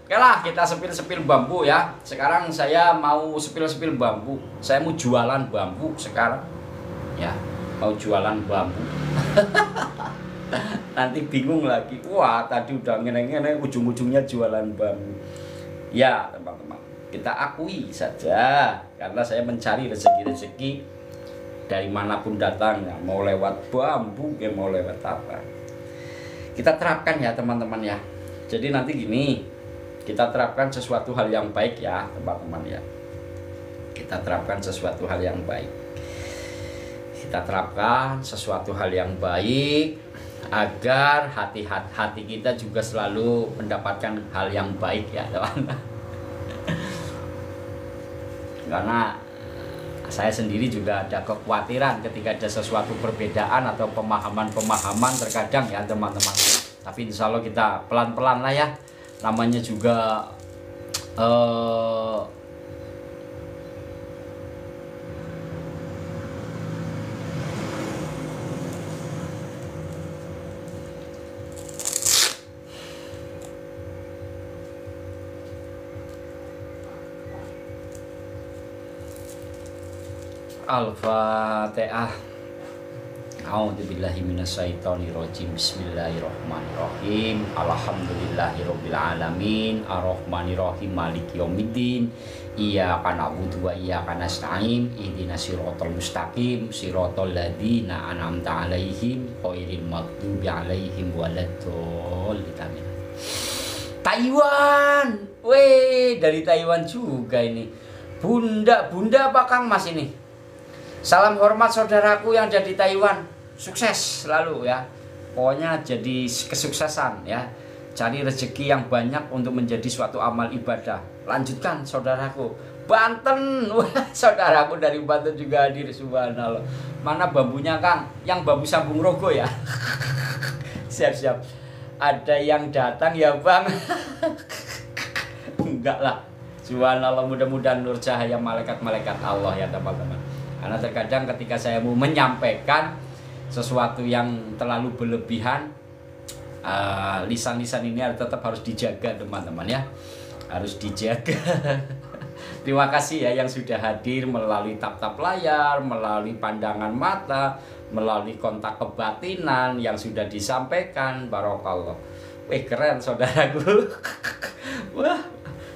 Oke lah, kita sepil-sepil bambu ya. Sekarang saya mau sepil-sepil bambu. Saya mau jualan bambu sekarang. Ya, mau jualan bambu. Nanti bingung lagi. Wah, tadi udah ngene-ngene, ujung-ujungnya jualan bambu. Ya, teman-teman, kita akui saja karena saya mencari rezeki-rezeki dari manapun datangnya, mau lewat bambu, mau lewat apa. Kita terapkan ya teman-teman ya. Jadi nanti gini, kita terapkan sesuatu hal yang baik ya teman-teman ya. Kita terapkan sesuatu hal yang baik. Kita terapkan sesuatu hal yang baik agar hati kita juga selalu mendapatkan hal yang baik ya teman. Karena saya sendiri juga ada kekhawatiran ketika ada sesuatu perbedaan atau pemahaman terkadang ya teman-teman. Tapi insya Allah kita pelan-pelan lah ya. Namanya juga Al-Fatihah. A'udzubillahi minasyaitonirrajim. Bismillahirrahmanirrahim. Alhamdulillahirabbil alamin. Arrahmanirrahim. Maliki yaumiddin. Iyyaka na'budu wa iyyaka nasta'in. Ihdinas siratal mustaqim. Siratal ladzina an'amta 'alaihim ghairil maghdubi 'alaihim waladdallin. Taiwan. Weh, dari Taiwan juga ini. Bunda apa Kang Mas ini? Salam hormat saudaraku yang ada di Taiwan. Sukses selalu ya. Pokoknya jadi kesuksesan ya. Cari rezeki yang banyak untuk menjadi suatu amal ibadah. Lanjutkan saudaraku. Banten. Wah, saudaraku dari Banten juga hadir, subhanallah. Mana bambunya Kang? Yang bambu sambung rogo ya. Siap-siap. Ada yang datang ya Bang. Enggak lah. Subhanallah, mudah-mudahan nur cahaya malaikat-malaikat Allah ya teman-teman. Karena terkadang ketika saya mau menyampaikan sesuatu yang terlalu berlebihan, lisan-lisan ini tetap harus dijaga teman-teman ya. Harus dijaga. Terima kasih ya yang sudah hadir melalui tap-tap layar, melalui pandangan mata, melalui kontak kebatinan yang sudah disampaikan. Barokallah. Wih, keren saudaraku. Wah,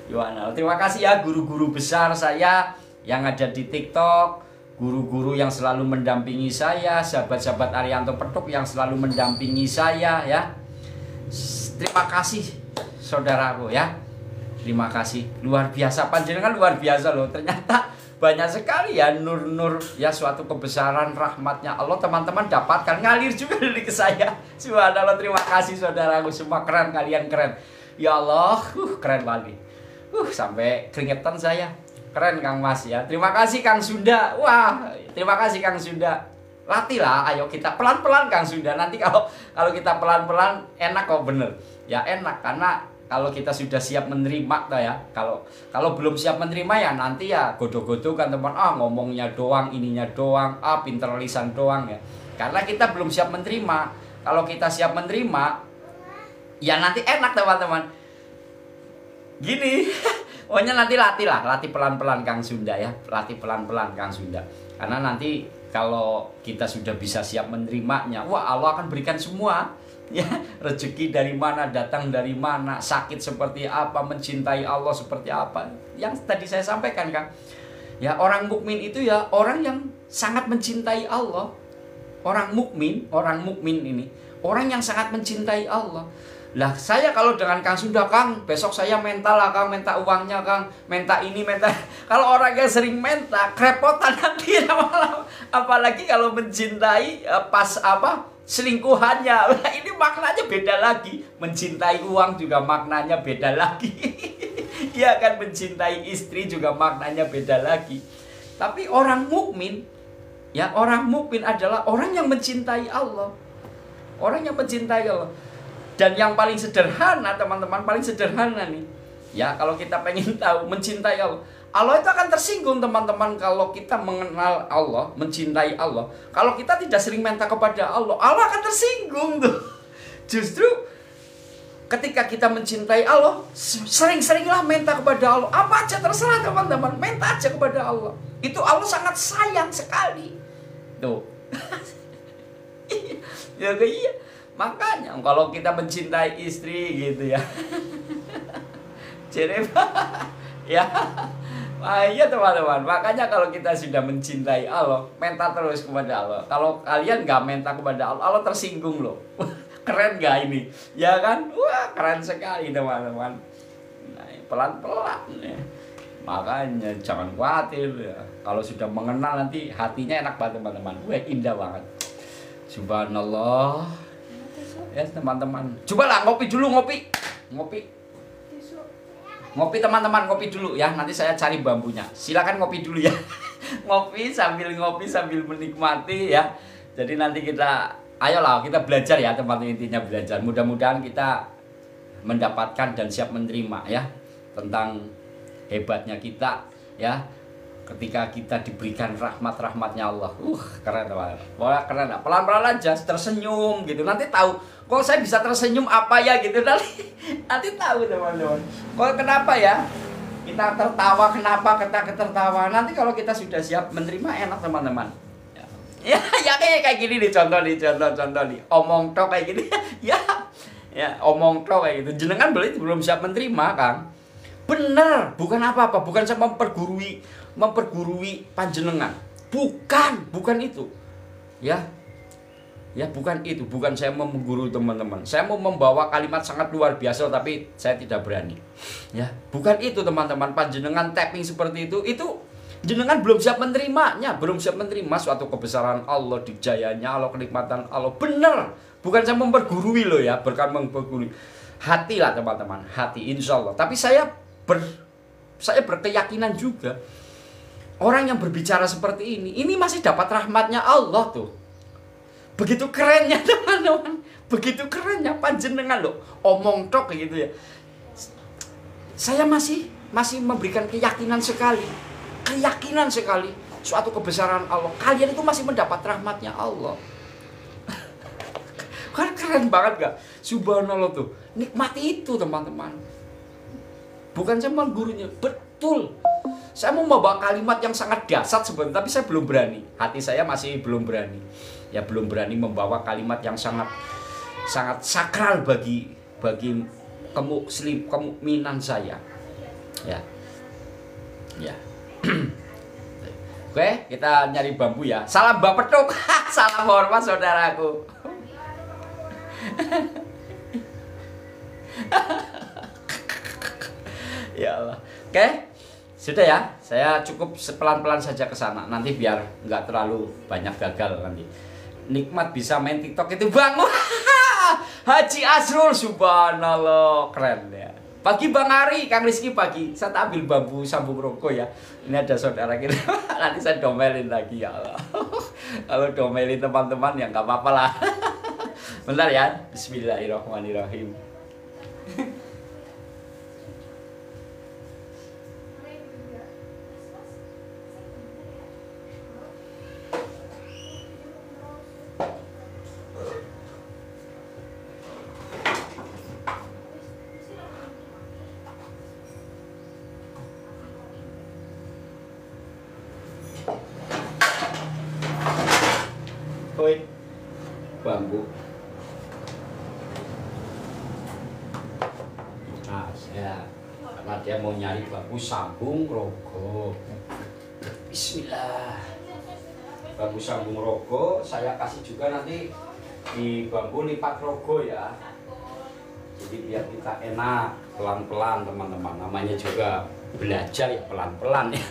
Yohana. Terima kasih ya guru-guru besar saya yang ada di TikTok. Guru-guru yang selalu mendampingi saya, sahabat-sahabat Ariyanto Petuk yang selalu mendampingi saya ya. Terima kasih saudaraku ya. Terima kasih. Luar biasa, panjenengan luar biasa loh. Ternyata banyak sekali ya nur-nur ya, suatu kebesaran rahmatnya Allah teman-teman dapatkan, ngalir juga dari ke saya. Subhanallah, terima kasih saudaraku, semua keren, kalian keren. Ya Allah, keren banget. Sampai keringetan saya. Keren Kang Mas ya. Terima kasih Kang Sunda. Wah, terima kasih Kang Sunda. Latihlah, ayo kita pelan-pelan Kang Sunda. Nanti kalau kita pelan-pelan enak kok, bener. Ya enak, karena kalau kita sudah siap menerima toh ya. Kalau belum siap menerima ya nanti ya godo-godo kan teman. Ngomongnya doang, ininya doang, pinter lisan doang ya. Karena kita belum siap menerima. Kalau kita siap menerima ya nanti enak teman-teman. Gini. Pokoknya nanti latih pelan-pelan Kang Sunda ya. Latih pelan-pelan Kang Sunda. Karena nanti kalau kita sudah bisa siap menerimanya, wah Allah akan berikan semua. Ya, rezeki dari mana, datang dari mana, sakit seperti apa, mencintai Allah seperti apa. Yang tadi saya sampaikan Kang. Ya, orang mukmin itu ya orang yang sangat mencintai Allah. Orang mukmin ini orang yang sangat mencintai Allah. Lah saya kalau dengan Kang Sunda, Kang, besok saya mental lah Kang, minta uangnya Kang, minta ini, minta. Kalau orang yang sering minta, kerepotan nanti lama-lama. Apalagi kalau mencintai pas selingkuhannya. Nah, ini maknanya beda lagi. Mencintai uang juga maknanya beda lagi. Ya kan, mencintai istri juga maknanya beda lagi. Tapi orang mukmin, ya orang mukmin adalah orang yang mencintai Allah. Orang yang mencintai Allah. Dan yang paling sederhana teman-teman, paling sederhana nih. Ya kalau kita pengen tahu mencintai Allah, Allah itu akan tersinggung teman-teman kalau kita mengenal Allah, mencintai Allah. Kalau kita tidak sering minta kepada Allah, Allah akan tersinggung tuh. Justru ketika kita mencintai Allah, sering-seringlah minta kepada Allah. Apa aja terserah teman-teman, minta aja kepada Allah. Itu Allah sangat sayang sekali. Tuh. Ya iya. Makanya kalau kita mencintai istri gitu ya. Jadi ya. Iya teman-teman. Makanya kalau kita sudah mencintai Allah, minta terus kepada Allah. Kalau kalian nggak minta kepada Allah, Allah tersinggung loh. Keren gak ini? Ya kan? Wah, keren sekali teman-teman. Nah, pelan-pelan ya. Makanya jangan khawatir ya. Kalau sudah mengenal nanti hatinya enak banget teman-teman. Wah, indah banget. Subhanallah. Ya teman-teman. Cobalah ngopi dulu, ngopi. Ngopi teman-teman, ngopi dulu ya. Nanti saya cari bambunya. Silakan ngopi dulu ya. ngopi sambil menikmati ya. Jadi nanti kita ayolah kita belajar ya teman-teman, intinya belajar. Mudah-mudahan kita mendapatkan dan siap menerima ya tentang hebatnya kita ya ketika kita diberikan rahmatnya Allah. Keren banget. Wah, keren. Pelan-pelan aja tersenyum gitu. Nanti tahu kok saya bisa tersenyum apa ya gitu nanti tahu teman-teman. Kok kenapa ya? Kita tertawa kenapa kita tertawa. Nanti kalau kita sudah siap menerima enak teman-teman. Ya kayak gini nih contoh nih. Omong tok kayak gini. ya omong tok kayak gitu. Jenengan belum siap menerima, Kang. Bener, bukan apa-apa, bukan saya mempergurui panjenengan. Bukan itu. Ya, bukan itu, bukan saya menggurui teman-teman. Saya mau membawa kalimat sangat luar biasa tapi saya tidak berani. Ya, bukan itu teman-teman. Panjenengan tapping seperti itu jenengan belum siap menerimanya, belum siap menerima suatu kebesaran Allah, dijayanya Allah, kenikmatan Allah. Bener, bukan saya mempergurui loh ya, bukan mempergurui. Hati lah teman-teman, hati insya Allah. Tapi saya berkeyakinan juga orang yang berbicara seperti ini masih dapat rahmatnya Allah tuh. Begitu kerennya teman-teman, begitu kerennya panjenengan loh, omong tok gitu ya. Saya masih memberikan keyakinan sekali suatu kebesaran Allah. Kalian itu masih mendapat rahmatnya Allah. Kan keren banget gak? Subhanallah tuh. Nikmati itu teman-teman. Bukan saya gurunya, betul. Saya mau membawa kalimat yang sangat dahsyat sebenarnya, tapi saya belum berani. Hati saya masih belum berani. Ya belum berani membawa kalimat yang sangat sakral bagi kemukminan saya. Ya. Oke, kita nyari bambu ya. Salam Bapak Petuk. Salam hormat saudaraku. Ya Allah. Oke. Sudah ya. Saya cukup pelan-pelan saja ke sana. Nanti biar nggak terlalu banyak gagal nanti. Nikmat bisa main TikTok itu Bang. Haji Asrul, subhanallah, keren ya. Pagi Bang Ari, Kang Rizky pagi. Saya ambil bambu sambung rokok ya. Ini ada saudara kita. Nanti saya domelin lagi ya Allah. Kalau domelin teman-teman ya nggak apa-apa lah. Bentar ya. Bismillahirrahmanirrahim. Oi, bambu. Nah, karena dia mau nyari bambu sambung rogo. Bismillah. Bambu sambung rogo, saya kasih juga nanti di bambu lipat rogo ya. Jadi biar kita enak, pelan-pelan teman-teman. Namanya juga belajar ya pelan-pelan ya.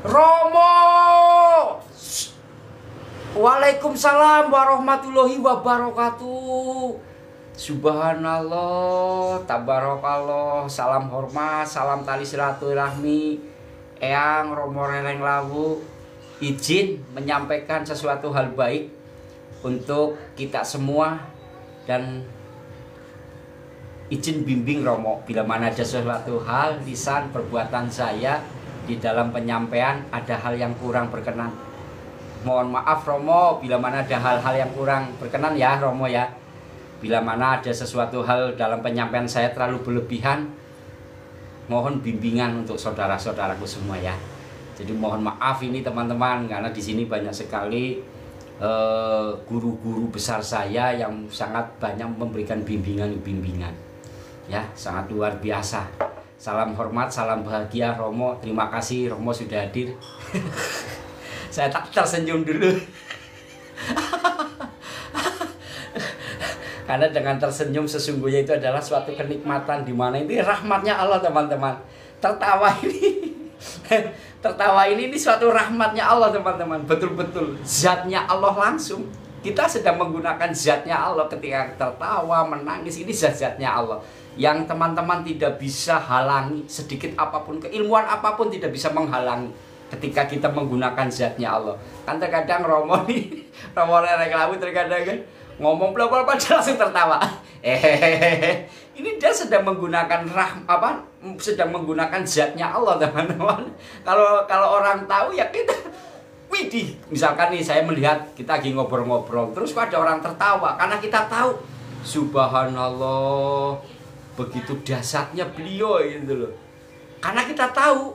Romo. Waalaikumsalam warahmatullahi wabarakatuh. Subhanallah, tabarakallah, salam hormat, salam tali silaturahmi. Eyang Romo Rereng Lawu izin menyampaikan sesuatu hal baik untuk kita semua dan izin bimbing Romo bila mana ada sesuatu hal lisan perbuatan saya di dalam penyampaian ada hal yang kurang berkenan. Mohon maaf Romo bila mana ada hal-hal yang kurang berkenan ya Romo ya. Bila mana ada sesuatu hal dalam penyampaian saya terlalu berlebihan, mohon bimbingan untuk saudara-saudaraku semua ya. Jadi mohon maaf ini teman-teman karena di sini banyak sekali guru-guru besar saya yang sangat banyak memberikan bimbingan. Ya, sangat luar biasa. Salam hormat, salam bahagia Romo. Terima kasih Romo sudah hadir. Saya tak tersenyum dulu. Karena dengan tersenyum sesungguhnya itu adalah suatu kenikmatan, di mana ini rahmatnya Allah teman-teman. Tertawa ini tertawa ini suatu rahmatnya Allah teman-teman. Betul-betul zatnya Allah langsung. Kita sedang menggunakan zatnya Allah ketika tertawa, menangis. Ini zat-zatnya Allah yang teman-teman tidak bisa halangi. Sedikit apapun, keilmuan apapun tidak bisa menghalangi ketika kita menggunakan zatnya Allah. Kan terkadang Romo Rereng Lawu terkadang kan ngomong bla-bla dia langsung tertawa. Ini dia sedang menggunakan sedang menggunakan zatnya Allah teman-teman. Kalau orang tahu ya kita, widih, misalkan nih saya melihat kita lagi ngobrol-ngobrol, terus kok ada orang tertawa karena kita tahu, subhanallah, begitu dahsyatnya beliau gitu loh. Karena kita tahu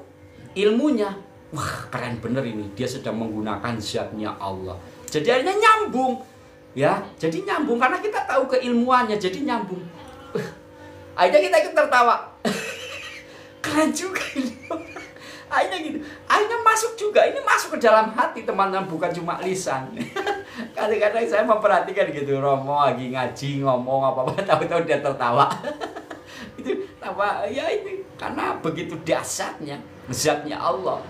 ilmunya, wah keren bener ini, dia sedang menggunakan zatnya Allah. Jadi akhirnya nyambung. Ya, jadi nyambung karena kita tahu keilmuannya, jadi nyambung. Akhirnya kita ikut tertawa. Keren juga ini. Akhirnya gitu. Akhirnya masuk juga. Ini masuk ke dalam hati teman-teman, bukan cuma lisan. Kadang-kadang saya memperhatikan gitu, Romo lagi ngaji ngomong apa-apa, tahu-tahu dia tertawa. Itu tawa ya itu karena begitu dahsyatnya zatnya Allah.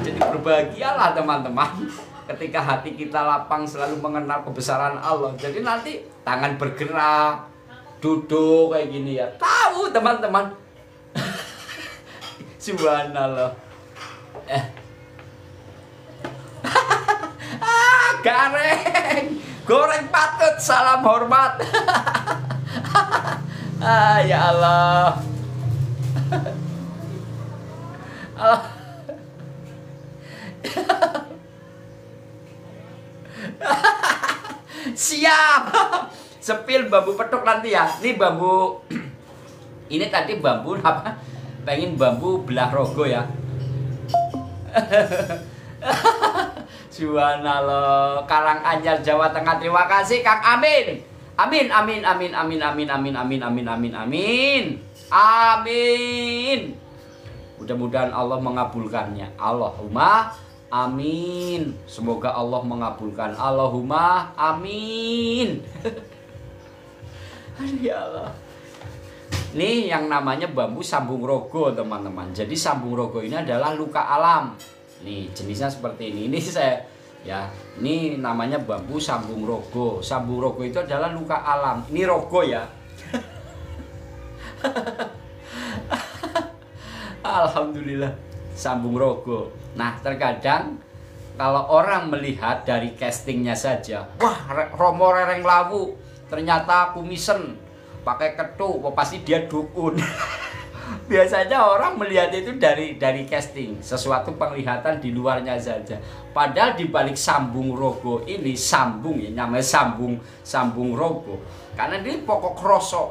Jadi berbahagialah teman-teman ketika hati kita lapang selalu mengenal kebesaran Allah. Jadi nanti tangan bergerak, duduk kayak gini ya, tahu teman-teman. Subhanallah. Gareng, goreng patut, salam hormat. Ya Allah. Siap. Sepil bambu petok nanti ya. Ini bambu. Ini tadi bambu apa? Pengen bambu belah rogo ya. Subhanallah. Karanganyar Jawa Tengah. Terima kasih Kang Amin. Amin amin amin amin amin amin amin amin amin amin. Amin. Mudah-mudahan Allah mengabulkannya. Allahumma amin. Semoga Allah mengabulkan. Allahumma amin. Ya Allah. Ini yang namanya bambu sambung rogo teman-teman. Jadi sambung rogo ini adalah luka alam. Nih jenisnya seperti ini. Ini saya ya, ini namanya bambu sambung rogo. Sambung rogo itu adalah luka alam. Ini rogo ya. Alhamdulillah sambung rogo. Nah terkadang kalau orang melihat dari castingnya saja, wah Romo Rereng Lawu ternyata kumisen, pakai ketuk, pasti dia dukun. Biasanya orang melihat itu dari casting, sesuatu penglihatan di luarnya saja. Padahal di balik sambung rogo ini, sambung ya, namanya sambung rogo. Karena ini pokok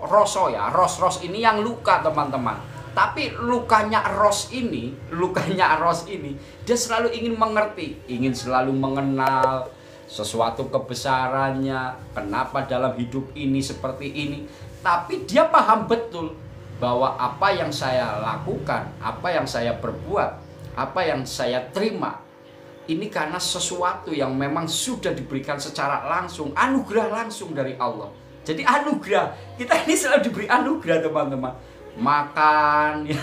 roso ya, ros ini yang luka teman-teman. Tapi lukanya Ros ini, dia selalu ingin mengerti, ingin selalu mengenal sesuatu kebesarannya, kenapa dalam hidup ini seperti ini. Tapi dia paham betul bahwa apa yang saya lakukan, apa yang saya perbuat, apa yang saya terima, ini karena sesuatu yang memang sudah diberikan secara langsung, anugerah langsung dari Allah. Jadi anugerah, kita ini selalu diberi anugerah teman-teman. Makan ya,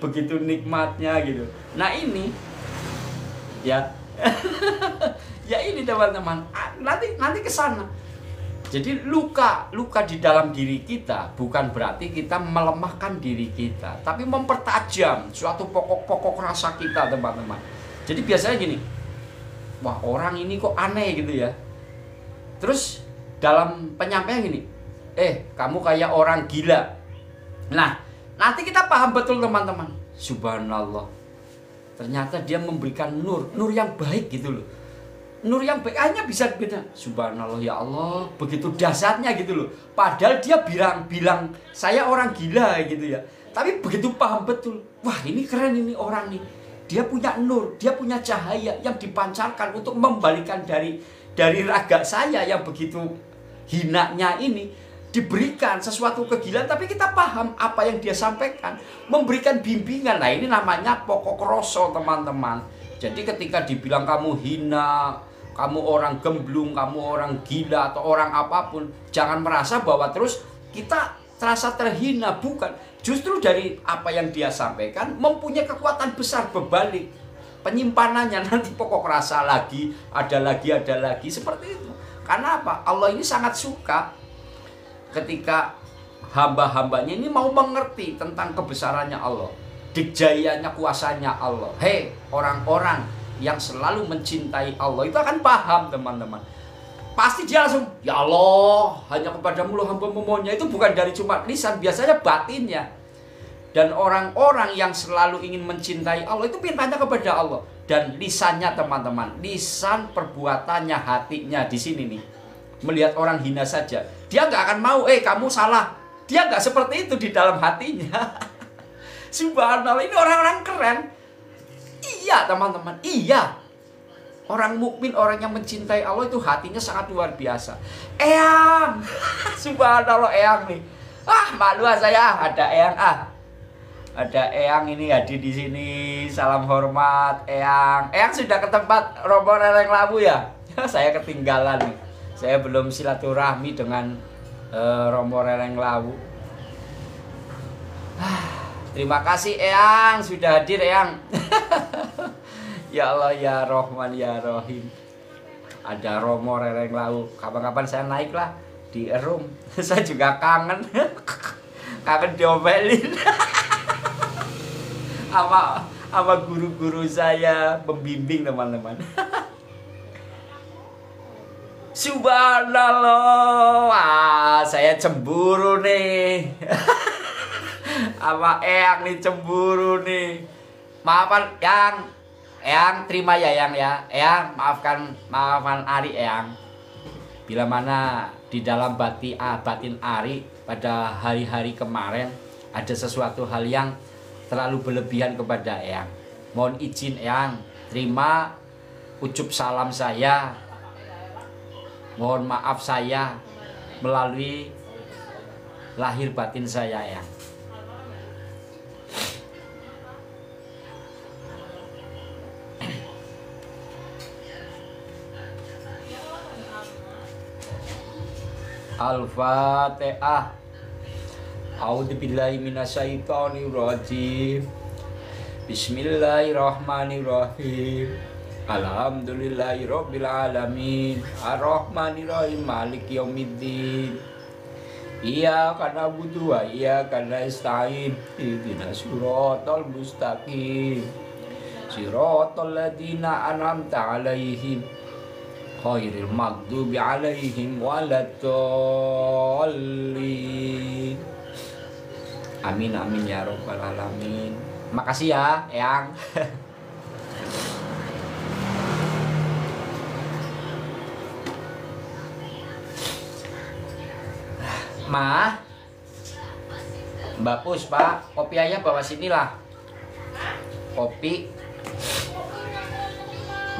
begitu nikmatnya gitu. Nah ini ya ya ini teman-teman, nanti ke sana. Jadi luka di dalam diri kita bukan berarti kita melemahkan diri kita, tapi mempertajam suatu pokok-pokok rasa kita teman-teman. Jadi biasanya gini, wah orang ini kok aneh gitu ya. Terus dalam penyampaian gini, kamu kayak orang gila. Nah, nanti kita paham betul teman-teman. Subhanallah. Ternyata dia memberikan nur yang baik gitu loh. Nur yang baik hanya bisa beda. Subhanallah ya Allah, begitu dahsyatnya gitu loh. Padahal dia bilang saya orang gila gitu ya. Tapi begitu paham betul. Wah, ini keren ini orang nih. Dia punya nur, dia punya cahaya yang dipancarkan untuk membalikan dari raga saya yang begitu hinanya ini. Diberikan sesuatu kegilaan, tapi kita paham apa yang dia sampaikan, memberikan bimbingan. Nah ini namanya pokok roso teman-teman. Jadi ketika dibilang kamu hina, kamu orang gemblung, kamu orang gila atau orang apapun, jangan merasa bahwa terus kita terasa terhina. Bukan, justru dari apa yang dia sampaikan mempunyai kekuatan besar berbalik penyimpanannya. Nanti pokok rasa lagi, ada lagi seperti itu. Karena apa? Allah ini sangat suka ketika hamba-hambanya ini mau mengerti tentang kebesarannya Allah, dikjayanya kuasanya Allah. Hei, orang-orang yang selalu mencintai Allah itu akan paham, teman-teman. Pasti dia langsung, ya Allah, hanya kepadamu loh hamba memohonnya. Itu bukan dari cuma lisan, biasanya batinnya. Dan orang-orang yang selalu ingin mencintai Allah itu mintanya kepada Allah. Dan lisannya, teman-teman, lisan, perbuatannya, hatinya di sini nih. Melihat orang hina saja, dia nggak akan mau, kamu salah. Dia nggak seperti itu di dalam hatinya. Subhanallah, ini orang-orang keren. Iya, teman-teman, iya. Orang mukmin, orang yang mencintai Allah itu hatinya sangat luar biasa. Eyang, subhanallah, Eyang nih. Malu saya, ada Eyang Ada Eyang ini hadir di sini. Salam hormat, Eyang. Eyang sudah ke tempat Romo Rereng Lawu ya? Saya ketinggalan nih. Saya belum silaturahmi dengan Romo Rereng Lawu. Terima kasih Eyang sudah hadir, Eyang. Ya Allah, ya Rahman, ya Rahim. Ada Romo Rereng Lawu. Kapan-kapan saya naik lah di room. Saya juga kangen. Kangen diomelin. Sama guru-guru saya pembimbing, teman-teman. Subhanallah, saya cemburu nih. Sama Eyang nih, cemburu nih. Maafkan Eyang terima ya Eyang ya. Eyang maafkan Ari Eyang. Bila mana di dalam batin Ari pada hari-hari kemarin ada sesuatu hal yang terlalu berlebihan kepada Eyang. Mohon izin Eyang, terima ucup salam saya. Mohon maaf saya melalui lahir batin saya, Eyang. Al-Fatihah. A'udzubillahi minasyaitonirrajim. Bismillahirrahmanirrahim. Alhamdulillahirabbil alamin. Arrahmanirrahim. Maliki yaumiddin. Iyyaka na'budu wa iyyaka nasta'in. Ihdinas siratal mustaqim. Siratal ladzina an'amta 'alaihim ghairil maghdubi 'alaihim waladdallin. Amin amin ya rabbal alamin. Makasih ya, Eyang. Ma, Mbak Puspa, kopi ayah bawa sinilah. Kopi.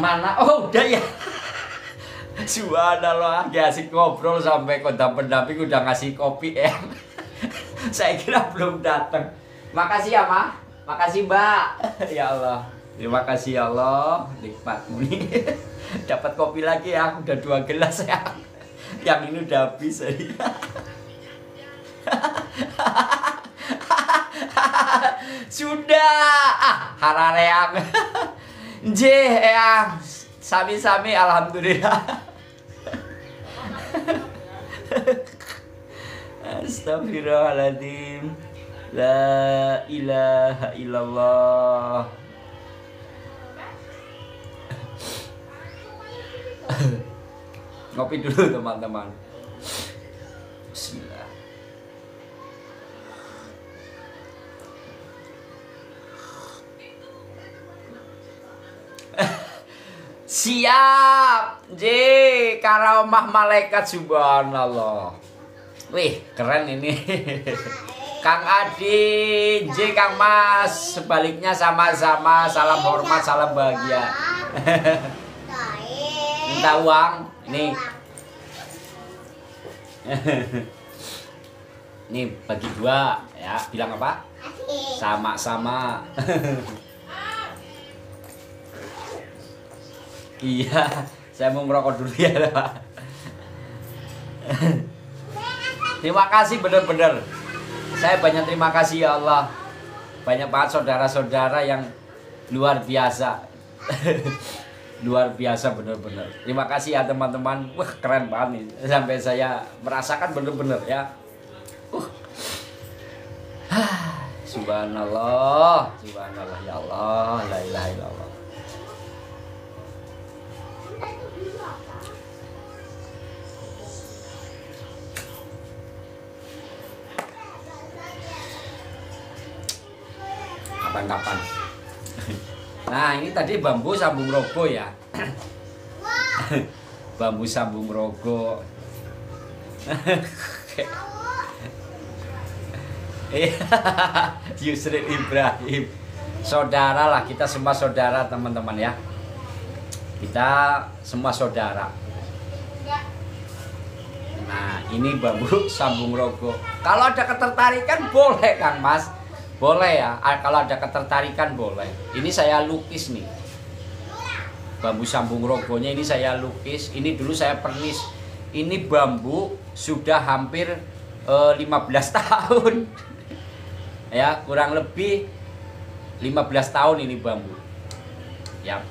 Mana? Oh, udah ya. Subhanallah, dia asik ngobrol sampai kodam pendamping udah ngasih kopi ya. Saya kira belum datang. Makasih ya, Ma. Makasih, Mbak. Ya Allah. Terima kasih ya Allah. Nikmatmu nih. Dapat kopi lagi ya. Udah 2 gelas ya. Yang ini udah habis. Sudah. Harareang. Eyang. Sami-sami alhamdulillah. Astagfirullahaladzim. La ilaha illallah. Ngopi dulu teman-teman. Bismillah. Siap. Karamah malaikat, subhanallah. Wih, keren ini. Kang Adi, Kang Mas, sebaliknya sama-sama. Salam hormat, salam bahagia. Minta uang, ini. Ini bagi 2 ya. Bilang apa? Sama-sama. Iya, Saya mau ngerokok dulu ya Pak. Terima kasih benar-benar. Saya banyak terima kasih ya Allah. Banyak banget saudara-saudara yang luar biasa. Luar biasa benar-benar. Terima kasih ya teman-teman. Wah, keren banget nih. Sampai saya merasakan benar-benar ya. Subhanallah, subhanallah ya Allah, la ilaha illallah. Kapan-kapan. Nah, ini tadi bambu sambung rogo ya. Bambu sambung rogo. Yusri Ibrahim. Saudara lah, kita semua saudara teman-teman ya. Kita semua saudara. Nah, ini bambu sambung rogo. Kalau ada ketertarikan boleh Kang Mas. Boleh ya, kalau ada ketertarikan boleh. Ini saya lukis nih. Bambu sambung rogonya ini saya lukis. Ini dulu saya pernis. Ini bambu sudah hampir 15 tahun. Ya, kurang lebih 15 tahun ini bambu. Ya.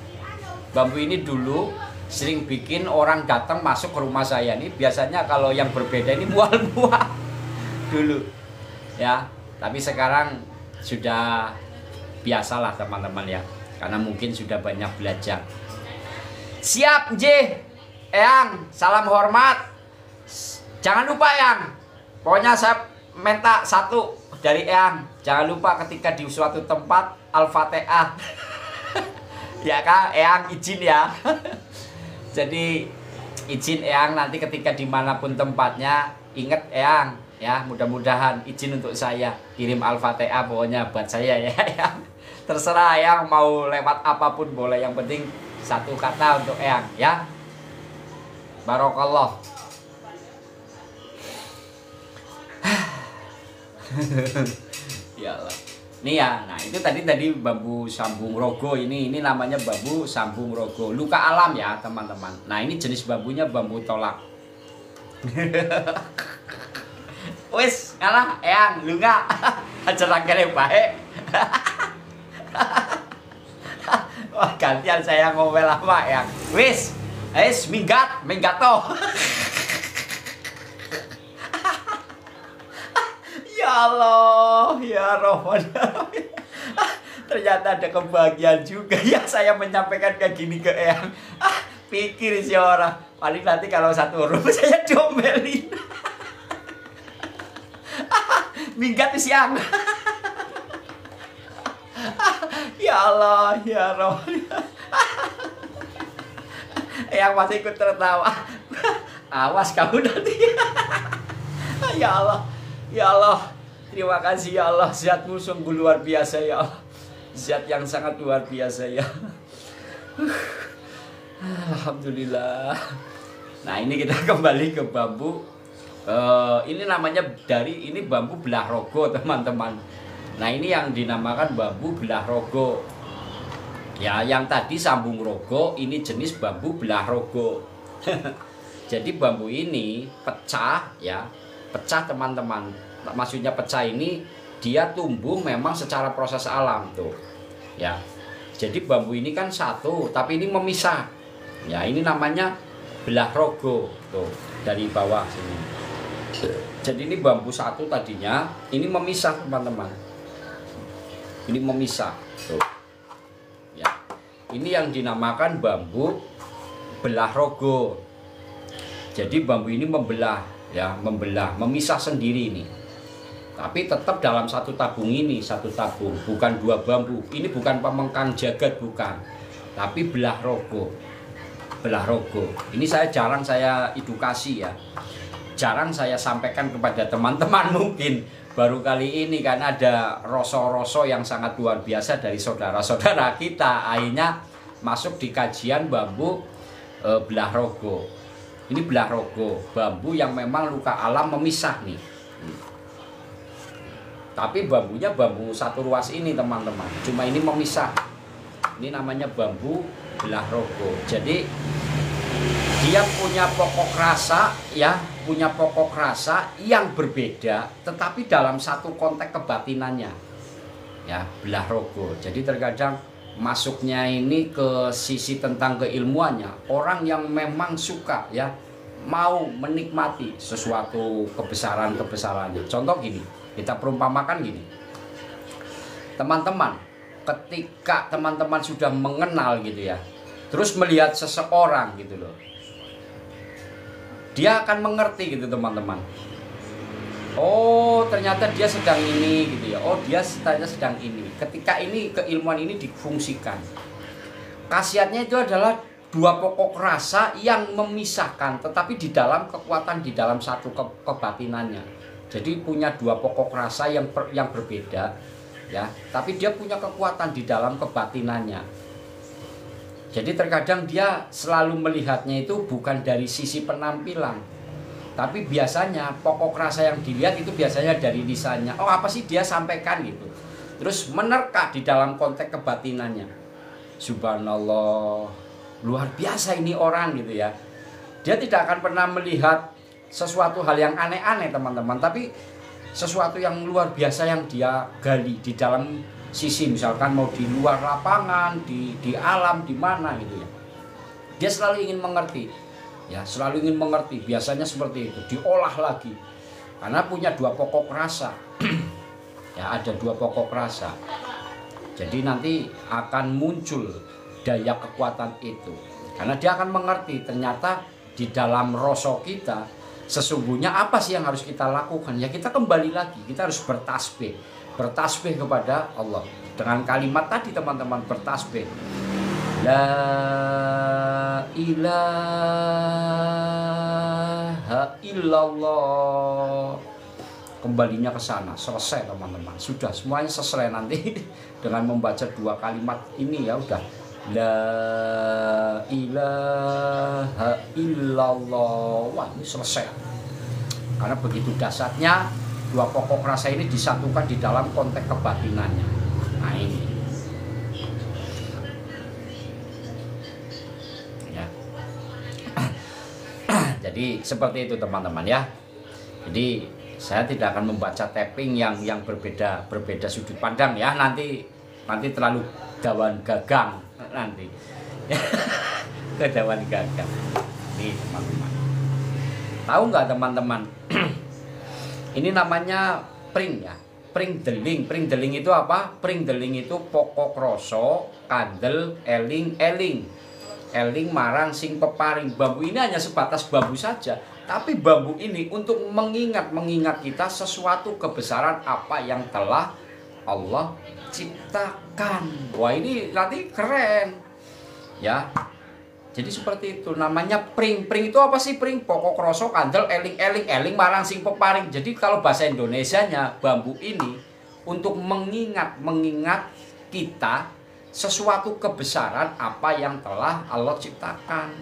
Bambu ini dulu sering bikin orang datang masuk ke rumah saya. Ini biasanya kalau yang berbeda ini mual-mual dulu. Ya, tapi sekarang sudah biasalah teman-teman ya, karena mungkin sudah banyak belajar. Siap J, Eyang, salam hormat. Jangan lupa Eyang, pokoknya saya minta satu dari Eyang, jangan lupa ketika di suatu tempat Al-Fatihah. Ya Kak, Eyang izin ya. Jadi izin Eyang nanti ketika dimanapun tempatnya, ingat Eyang ya, mudah-mudahan izin untuk saya kirim Al-Fatihah pokoknya buat saya ya. Terserah Eyang mau lewat apapun boleh, yang penting satu kata untuk Eyang ya. Barokallah. Ya Allah. Nih ya, nah itu tadi bambu sambung rogo, ini namanya bambu sambung rogo. Luka alam ya teman-teman. Nah ini jenis bambunya bambu tolak. Wis, ngalah Eyang, lu enggak acara kere baik. Wah, gantian saya ngomel apa Eyang. Wis, minggat toh. Ya Allah, ya Rahman. Ternyata ada kebahagiaan juga ya saya menyampaikan kayak gini ke Eyang. Pikir sih orang, paling nanti kalau satu huruf saya diomelin. Minggat siang. Ya Allah, ya Rahman. Eyang masih ikut tertawa. Awas kamu nanti. Ya Allah, ya Allah. Terima kasih ya Allah, zat-Mu sungguh luar biasa ya Allah. Zat yang sangat luar biasa ya. Alhamdulillah. Nah ini kita kembali ke bambu. Ini namanya ini bambu belah rogo teman-teman. Nah ini yang dinamakan bambu belah rogo. Ya, yang tadi sambung rogo, ini jenis bambu belah rogo. Jadi bambu ini pecah ya, pecah teman-teman. Maksudnya pecah ini dia tumbuh memang secara proses alam tuh. Ya. Jadi bambu ini kan satu, tapi ini memisah. Ya, ini namanya belah rogo tuh dari bawah sini. Jadi ini bambu satu tadinya, ini memisah teman-teman. Ini memisah tuh. Ya. Ini yang dinamakan bambu belah rogo. Jadi bambu ini membelah ya, memisah sendiri ini. Tapi tetap dalam satu tabung ini, satu tabung, bukan dua bambu. Ini bukan pemengkang jagat, bukan. Tapi belah rogo. Belah rogo. Ini jarang saya edukasi ya. Jarang saya sampaikan kepada teman-teman mungkin. Baru kali ini kan ada rasa-rasa yang sangat luar biasa dari saudara-saudara kita. Akhirnya masuk di kajian bambu belah rogo. Ini belah rogo, bambu yang memang luka alam memisah nih. Tapi bambunya bambu satu ruas ini teman-teman. Cuma ini memisah. Ini namanya bambu belah rogo. Jadi Dia punya pokok rasa, ya, punya pokok rasa yang berbeda, tetapi dalam satu konteks kebatinannya, ya, belah rogo. Jadi terkadang masuknya ini ke sisi tentang keilmuannya, orang yang memang suka, ya, mau menikmati sesuatu kebesarannya. Contoh gini, kita perumpamakan gini, teman-teman, ketika teman-teman sudah mengenal gitu ya, terus melihat seseorang gitu loh, dia akan mengerti gitu teman-teman. Oh ternyata dia sedang ini gitu ya. Oh dia ternyata sedang ini. Ketika ini keilmuan ini difungsikan, khasiatnya itu adalah dua pokok rasa yang memisahkan, tetapi di dalam kekuatan di dalam satu kebatinannya. Jadi punya dua pokok rasa yang berbeda, ya. Tapi dia punya kekuatan di dalam kebatinannya. Jadi terkadang dia selalu melihatnya itu bukan dari sisi penampilan, tapi biasanya pokok rasa yang dilihat itu biasanya dari lisannya. Oh apa sih dia sampaikan gitu. Terus menerka di dalam konteks kebatinannya. Subhanallah, luar biasa ini orang gitu ya. Dia tidak akan pernah melihat sesuatu hal yang aneh-aneh teman-teman, tapi sesuatu yang luar biasa yang dia gali di dalam sisi, misalkan mau di luar lapangan, di alam, di mana gitu ya. Dia selalu ingin mengerti, ya, selalu ingin mengerti. Biasanya seperti itu, diolah lagi, karena punya dua pokok rasa. Ya, ada dua pokok rasa. Jadi nanti akan muncul daya kekuatan itu, karena dia akan mengerti ternyata di dalam rasa kita sesungguhnya apa sih yang harus kita lakukan. Ya kita kembali lagi, kita harus bertasbih kepada Allah dengan kalimat tadi teman-teman, bertasbih la ilaha illallah. Kembalinya ke sana, selesai teman-teman, sudah semuanya selesai nanti dengan membaca dua kalimat ini, ya udah la ilaha illallah. Wah ini selesai, karena begitu dahsyatnya dua pokok rasa ini disatukan di dalam konteks kebatinannya. Nah ini ya. Jadi seperti itu teman-teman ya. Jadi saya tidak akan membaca tapping yang berbeda sudut pandang ya, nanti terlalu dawan gagang nanti. Kedawan gagang. Nih teman-teman, tahu nggak teman-teman? Ini namanya pring ya, pring deling. Pring deling itu apa? Pring deling itu pokok rasa, kandel, eling. Eling marang sing peparing. Bambu ini hanya sebatas bambu saja, tapi bambu ini untuk mengingat kita sesuatu kebesaran apa yang telah Allah ciptakan. Wah ini nanti keren ya. Jadi seperti itu namanya pring. Pring itu apa sih? Pring pokok rasa, kandel, eling marang sing peparing. Jadi kalau bahasa Indonesianya, bambu ini untuk mengingat kita sesuatu kebesaran apa yang telah Allah ciptakan.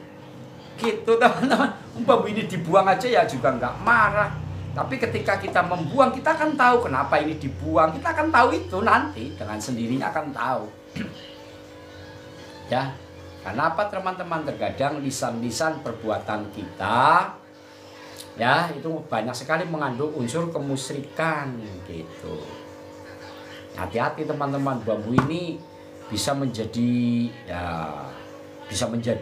Gitu teman-teman. Bambu ini dibuang aja ya juga nggak marah. Tapi ketika kita membuang, kita akan tahu kenapa ini dibuang. Kita akan tahu itu nanti, dengan sendirinya akan tahu. Ya. Karena apa teman-teman? Terkadang lisan-lisan perbuatan kita ya itu banyak sekali mengandung unsur kemusyrikan gitu. Hati-hati teman-teman, bambu ini bisa menjadi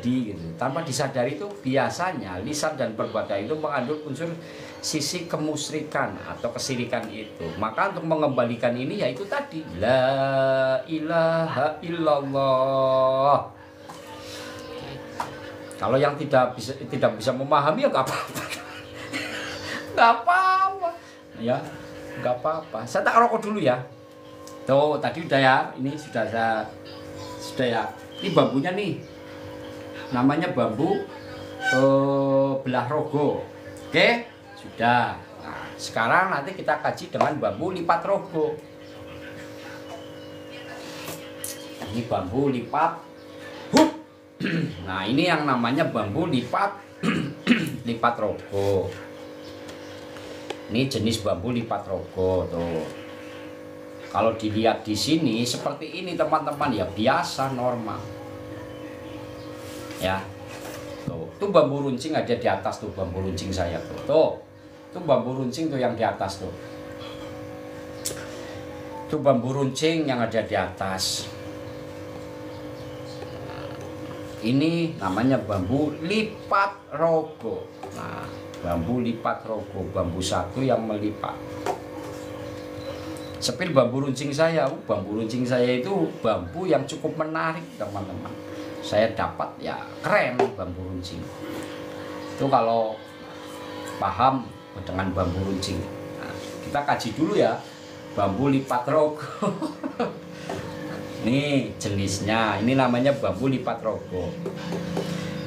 gitu. Tanpa disadari itu biasanya lisan dan perbuatan itu mengandung unsur sisi kemusyrikan atau kesirikan itu. Maka untuk mengembalikan ini ya itu tadi la ilaha illallah. Kalau yang tidak bisa memahami ya nggak apa-apa, nggak apa-apa, ya nggak apa-apa. Saya tak rokok dulu ya. Tuh tadi udah ya, ini sudah ya. Ini bambunya nih, namanya bambu belah rogo. Oke, sudah. Nah, sekarang nanti kita kaji dengan bambu lipat rogo. Ini bambu lipat. Nah ini yang namanya bambu lipat rogo. Ini jenis bambu lipat rogo tuh. Kalau dilihat di sini seperti ini teman-teman ya, biasa normal. Ya. Tuh bambu runcing ada di atas tuh, bambu runcing saya tuh. Tuh bambu runcing tuh yang di atas tuh. Tuh bambu runcing yang ada di atas. Ini namanya bambu lipat rogo. Nah, bambu lipat rogo, bambu satu yang melipat. Sepil bambu runcing saya, bambu runcing saya itu bambu yang cukup menarik teman-teman. Saya dapat ya keren bambu runcing. Itu kalau paham dengan bambu runcing. Nah, kita kaji dulu ya bambu lipat rogo. Nih jenisnya, ini namanya bambu lipat rogo.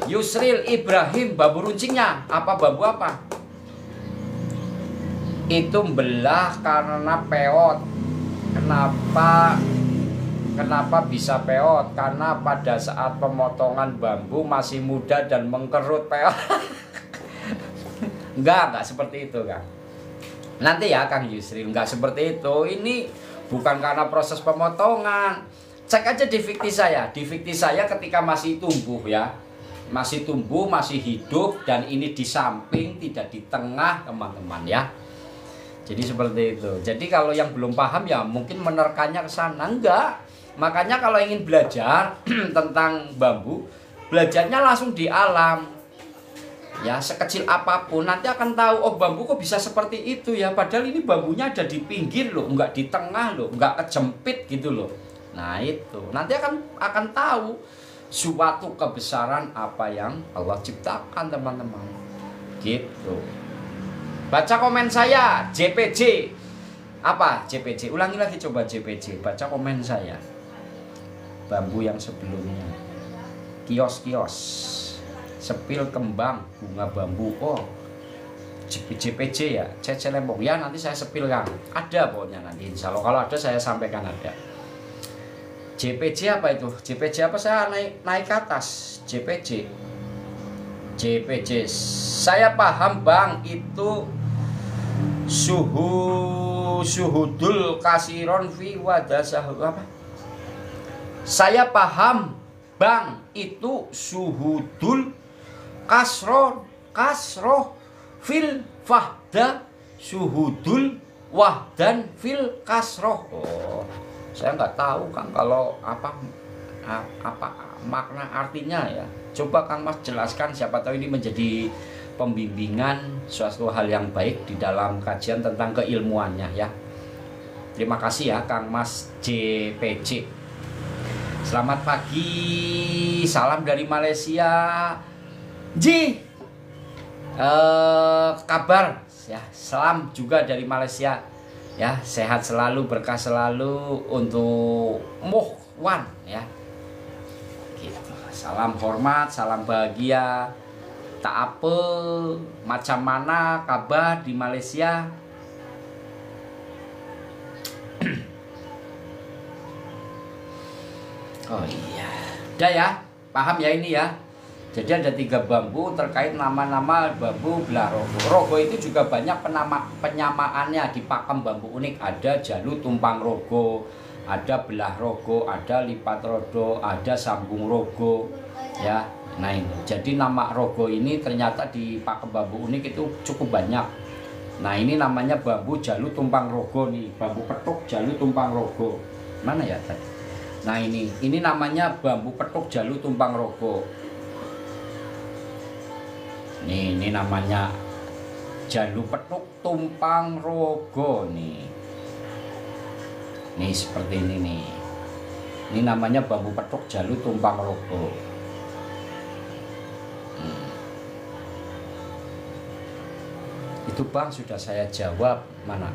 Yusril Ibrahim, bambu runcingnya apa, bambu apa? Itu belah karena peot. Kenapa bisa peot? Karena pada saat pemotongan bambu masih muda dan mengkerut peot. Enggak seperti itu Kang. Nanti ya Kang Yusril, enggak seperti itu. Ini bukan karena proses pemotongan. Cek aja di fikti saya. Di fikti saya ketika masih tumbuh ya. Masih tumbuh, masih hidup. Dan ini di samping, tidak di tengah teman-teman ya. Jadi seperti itu. Jadi kalau yang belum paham ya mungkin menerkannya ke sana. Enggak. Makanya kalau ingin belajar tentang bambu, belajarnya langsung di alam. Ya sekecil apapun nanti akan tahu, oh bambu kok bisa seperti itu ya, padahal ini bambunya ada di pinggir loh, enggak di tengah loh, enggak kejepit gitu loh. Nah itu nanti akan tahu suatu kebesaran apa yang Allah ciptakan teman-teman. Gitu. Baca komen saya JPJ. Apa JPJ? Ulangi lagi coba JPJ. Baca komen saya. Bambu yang sebelumnya. Kios-kios. Sepil kembang bunga bambu. Oh JPJ ya, Cece Lembong ya, nanti saya sepil Kang. Ada pokoknya nanti insya Allah, kalau ada saya sampaikan ada. JPJ apa itu? JPJ apa, saya naik ke atas. JPJ saya paham Bang, itu suhudul kasiron fi wadasahu apa? Saya paham Bang, itu suhudul kasroh fil fahda suhudul wahdan fil kasroh. Oh, saya nggak tahu Kang kalau apa makna artinya ya. Coba Kang Mas jelaskan, siapa tahu ini menjadi pembimbingan, suatu hal yang baik di dalam kajian tentang keilmuannya ya. Terima kasih ya Kang Mas JPJ. Selamat pagi, salam dari Malaysia. Ji, kabar ya, salam juga dari Malaysia ya, sehat selalu, berkah selalu untuk Muhwan ya. Gitu. Salam hormat, salam bahagia. Tak apa, macam mana kabar di Malaysia? Oh iya, udah ya, paham ya ini ya. Jadi ada 3 bambu terkait nama-nama bambu belah rogo. Rogo itu juga banyak penyamaannya di pakem bambu unik. Ada jalu tumpang rogo, ada belah rogo, ada lipat rogo, ada sambung rogo ya. Nah ini, jadi nama rogo ini ternyata di pakem bambu unik itu cukup banyak. Nah ini namanya bambu jalu tumpang rogo nih, bambu petuk jalu tumpang rogo. Mana ya tadi? Nah ini namanya bambu petuk jalu tumpang rogo. Ini namanya jalu petuk tumpang rogo nih. Nih seperti ini nih. Ini namanya bambu petuk jalu tumpang rogo. Itu Bang sudah saya jawab. Mana?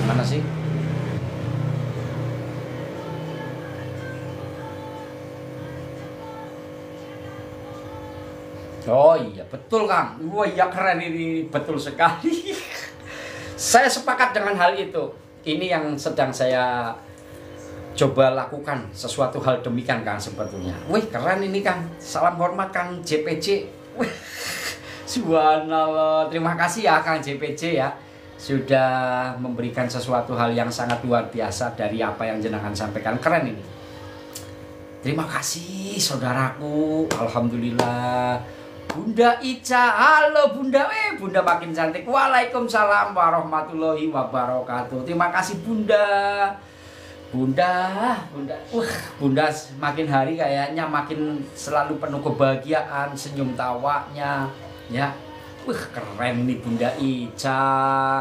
Mana sih? Oh iya betul Kang. Wah iya keren ini, betul sekali. Saya sepakat dengan hal itu. Ini yang sedang saya coba lakukan, sesuatu hal demikian Kang sebetulnya. Wih keren ini Kang. Salam hormat Kang JPJ. Wih, subhanallah. Terima kasih ya Kang JPJ ya, sudah memberikan sesuatu hal yang sangat luar biasa dari apa yang jenengan sampaikan. Keren ini. Terima kasih saudaraku. Alhamdulillah. Bunda Ica, halo Bunda. Bunda makin cantik. Waalaikumsalam warahmatullahi wabarakatuh. Terima kasih Bunda. Bunda. Bunda makin hari kayaknya makin selalu penuh kebahagiaan, senyum tawanya, ya. Keren nih Bunda Ica.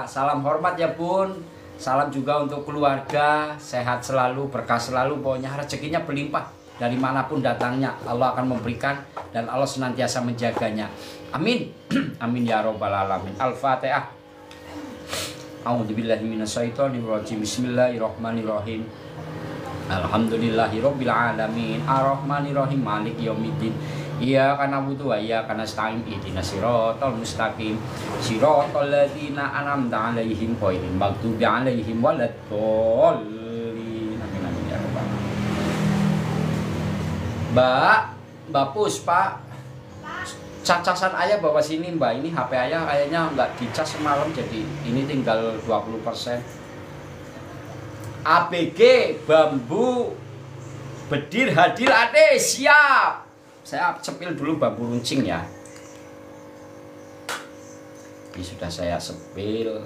Salam hormat ya Bun. Salam juga untuk keluarga, sehat selalu, berkah selalu, pokoknya rezekinya berlimpah. Dari manapun datangnya Allah akan memberikan dan Allah senantiasa menjaganya. Amin. Amin ya robbal alamin. Al-Fatihah. A'udzubillahi minasyaitonirrajim. Bismillahirrahmanirrahim. Alhamdulillahirabbil alamin. Arrahmanirrahim. Maliki yaumiddin. Iyyaka na'budu wa iyyaka nasta'in. Ihdinas siratal mustaqim. Siratal ladzina an'amta 'alaihim ghairil maghdubi 'alaihim waladdallin. Mbak Puspa, cacasan ayah bawa sini Mbak. Ini HP ayah kayaknya nggak dicas semalam, jadi ini tinggal 20%. ABG bambu bedir hadir ade, siap. Saya sepil dulu bambu runcing ya. Ini sudah saya sepil.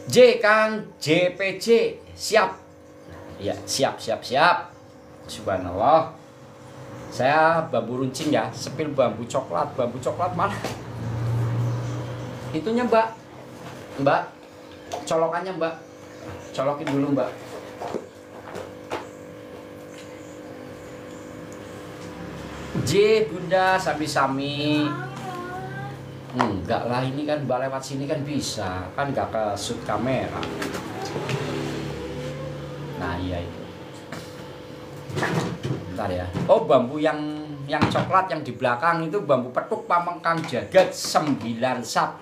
J Kang JPJ siap. Ya, siap. Subhanallah. Saya bambu runcing ya, sepil bambu coklat. Bambu coklat mana? Itunya Mbak. Colokannya Mbak. Colokin dulu Mbak. J Bunda sami-sami. Enggak lah, ini kan Mbak lewat sini kan bisa, kan nggak ke shoot kamera. Nah iya itu. Bentar ya. Oh, bambu yang coklat yang di belakang itu bambu petuk Pamengkang Jagat 9 sap.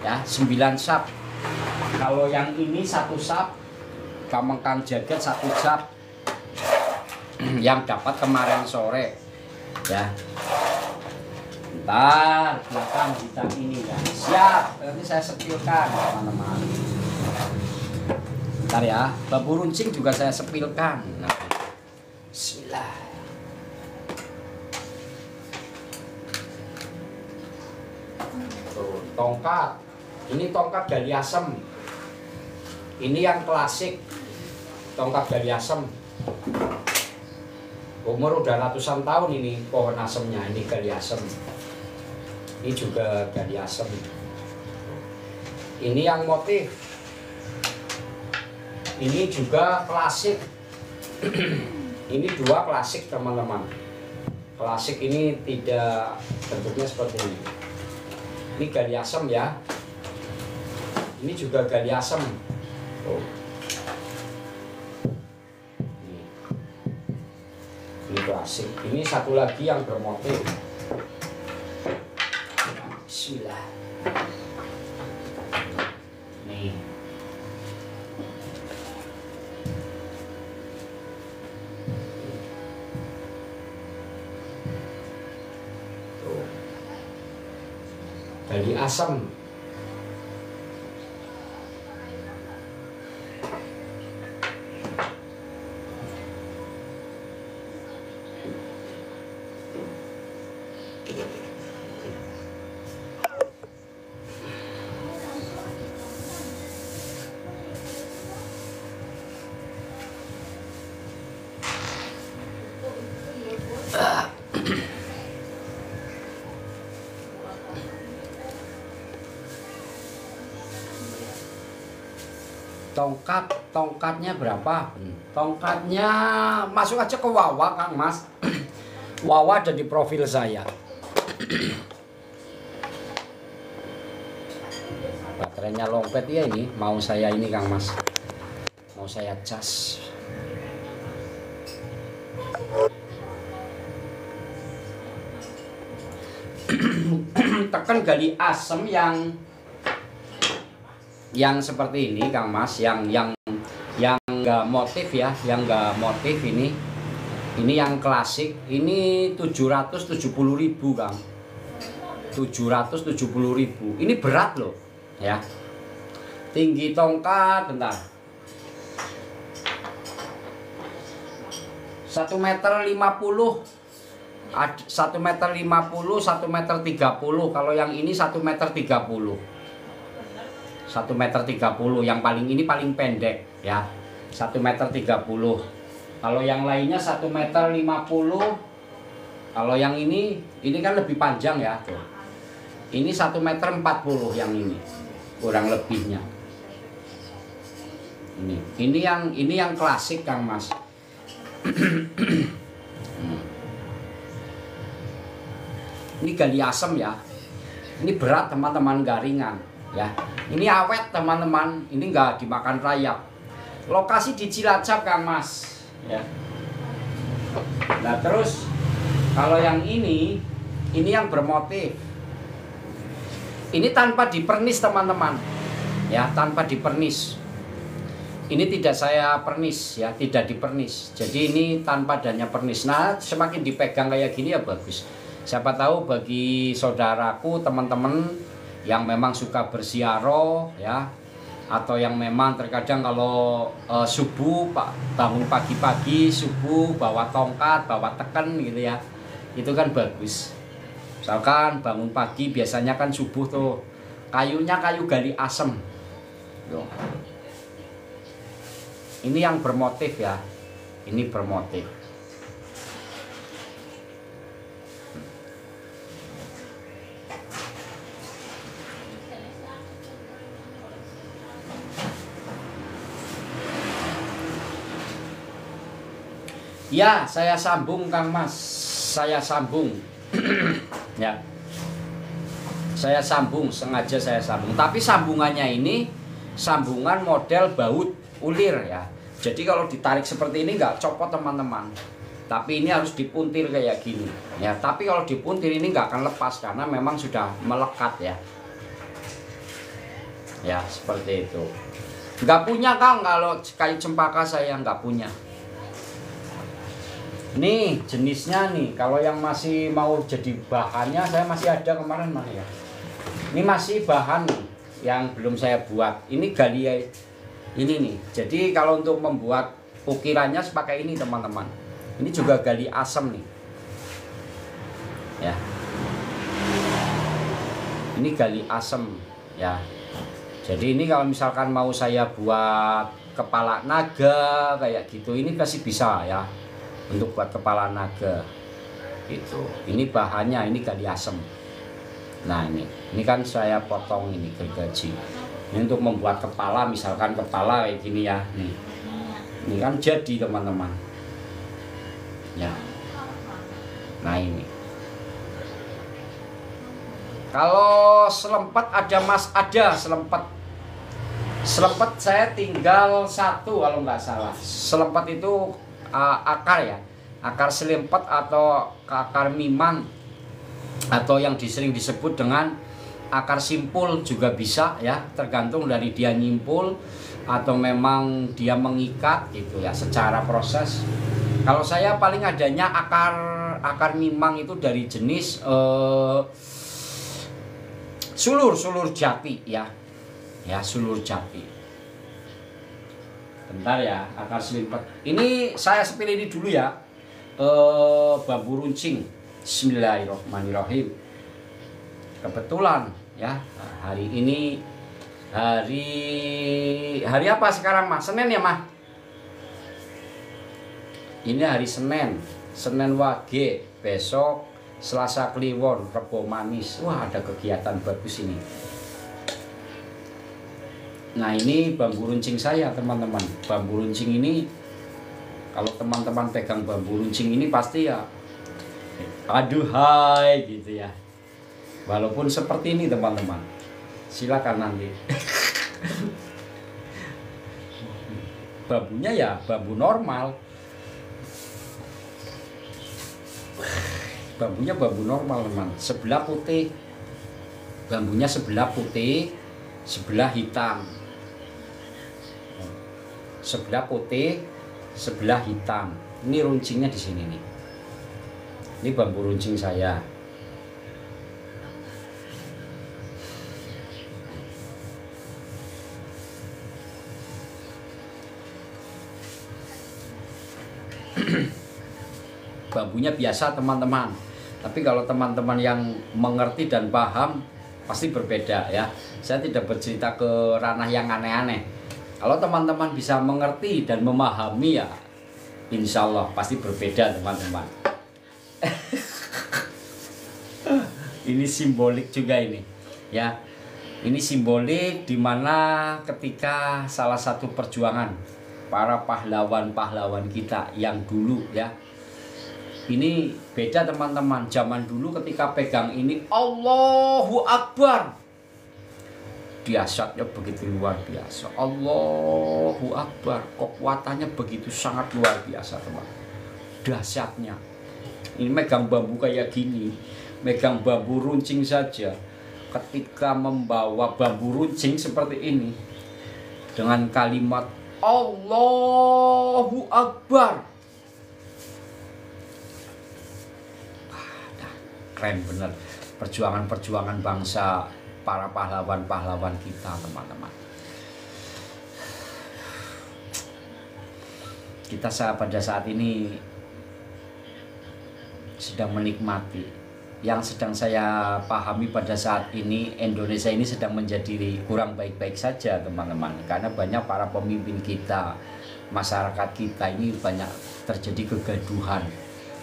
Ya, 9 sap. Kalau yang ini 1 sap, Pamengkang Jagat 1 sap. Yang dapat kemarin sore. Ya. Bentar, belakang hitam ini kan. Siap, nanti saya sepilkan teman-teman. Bentar ya, bambu runcing juga saya sepilkan. Nah, bismillah. Tuh, tongkat. Ini tongkat gali asem. Ini yang klasik. Tongkat gali asem. Umur udah ratusan tahun ini pohon asemnya, ini gali asem. Ini juga gali asem. Ini yang motif. Ini juga klasik. Ini 2 klasik teman-teman. Klasik ini tidak bentuknya seperti ini. Ini gali asem ya. Ini juga gali asem. Tuh. Ini klasik. Ini satu lagi yang bermotif. Bismillah. Nih. Tuh. Gali asam. Tongkatnya berapa? Tongkatnya masuk aja ke Wawa Kang Mas. Wawa ada di profil saya. Baterainya longpet ya ini. Mau saya ini Kang Mas. Mau saya cas. Tekan gali asem yang seperti ini Kang Mas, yang enggak motif ya, yang enggak motif ini yang klasik, ini 770.000 Kang. 770.000. Ini berat loh ya. Tinggi tongkat, bentar. 1,50 meter, 1,50 meter, 1,30 meter. Kalau yang ini 1,30 meter. 1,30 meter. Yang paling ini paling pendek ya. 1,30 meter. Kalau yang lainnya 1,50 meter. Kalau yang ini kan lebih panjang ya tuh. Ini 1,40 meter yang ini. Kurang lebihnya. Ini yang klasik Kang Mas. Ini gali asem ya. Ini berat teman-teman, garingan ya. Ini awet teman-teman. Ini nggak dimakan rayap. Lokasi di Cilacap Kang Mas ya. Nah terus kalau yang ini yang bermotif. Ini tanpa dipernis teman-teman ya, tanpa dipernis. Ini tidak saya pernis ya, tidak dipernis. Jadi ini tanpa adanya pernis. Nah, semakin dipegang kayak gini ya bagus. Siapa tahu bagi saudaraku, teman-teman yang memang suka bersiaro ya, atau yang memang terkadang kalau subuh bangun pagi-pagi subuh bawa tongkat, bawa teken gitu ya. Itu kan bagus. Misalkan bangun pagi biasanya kan subuh tuh kayunya kayu gali asem. Loh. Ini yang bermotif ya. Ini bermotif. Ya, saya sambung Kang Mas. Saya sambung. Ya. Saya sambung, sengaja saya sambung. Tapi sambungannya ini sambungan model baut ulir ya. Jadi kalau ditarik seperti ini nggak copot teman-teman. Tapi ini harus dipuntir kayak gini ya. Tapi kalau dipuntir ini nggak akan lepas karena memang sudah melekat ya. Ya seperti itu. Nggak punya Kang, kalau kayu cempaka saya nggak punya. Nih jenisnya nih. Kalau yang masih mau jadi bahannya saya masih ada kemarin mana ya. Ini masih bahan nih, yang belum saya buat. Ini gali ini nih. Jadi kalau untuk membuat ukirannya pakai ini teman-teman. Ini juga gali asem nih. Ya. Ini gali asem ya. Jadi ini kalau misalkan mau saya buat kepala naga kayak gitu, ini pasti bisa ya. Untuk buat kepala naga gitu. Ini bahannya ini gali asem. Nah ini kan saya potong ini gergaji. Ini untuk membuat kepala, misalkan kepala kayak gini ya. Nih. Ini kan jadi teman-teman. Ya. Nah ini. Kalau selempet ada Mas, ada selempet. Selempet saya tinggal satu kalau nggak salah. Selempet itu akar ya. Akar selempet atau akar mimang. Atau yang sering disebut dengan akar simpul juga bisa ya, tergantung dari dia nyimpul atau memang dia mengikat gitu ya secara proses. Kalau saya paling adanya akar mimang itu dari jenis sulur jati ya. Ya, sulur jati. Bentar ya, akar selimpet. Ini saya sepilih ini dulu ya. Bambu runcing. Bismillahirrahmanirrahim. Kebetulan ya, hari ini hari apa sekarang Mas? Senin ya Mas? Ini hari Senin. Senin Wage, besok Selasa Kliwon, Rebo Manis. Wah, ada kegiatan bagus ini. Nah, ini bambu runcing saya, teman-teman. Bambu runcing ini kalau teman-teman pegang bambu runcing ini pasti ya aduhai gitu ya. Walaupun seperti ini teman-teman, silakan nanti. Bambunya ya bambu normal. Bambunya bambu normal teman. Sebelah putih. Bambunya sebelah putih, sebelah hitam. Sebelah putih, sebelah hitam. Ini runcingnya di sini nih. Ini bambu runcing saya. Bambunya biasa teman-teman. Tapi kalau teman-teman yang mengerti dan paham pasti berbeda ya. Saya tidak bercerita ke ranah yang aneh-aneh. Kalau teman-teman bisa mengerti dan memahami ya, insya Allah pasti berbeda teman-teman. Ini simbolik juga ini ya. Ini simbolik dimana ketika salah satu perjuangan para pahlawan-pahlawan kita yang dulu ya. Ini beda teman-teman. Zaman dulu ketika pegang ini Allahu Akbar, dahsyatnya begitu luar biasa. Allahu Akbar, kekuatannya begitu sangat luar biasa teman. Dahsyatnya. Ini megang bambu kayak gini, megang bambu runcing saja. Ketika membawa bambu runcing seperti ini dengan kalimat Allahu Akbar, keren bener perjuangan-perjuangan bangsa para pahlawan-pahlawan kita teman-teman. Kita pada saat ini sedang menikmati. Yang sedang saya pahami pada saat ini, Indonesia ini sedang menjadi kurang baik-baik saja teman-teman. Karena banyak para pemimpin kita, masyarakat kita ini banyak terjadi kegaduhan.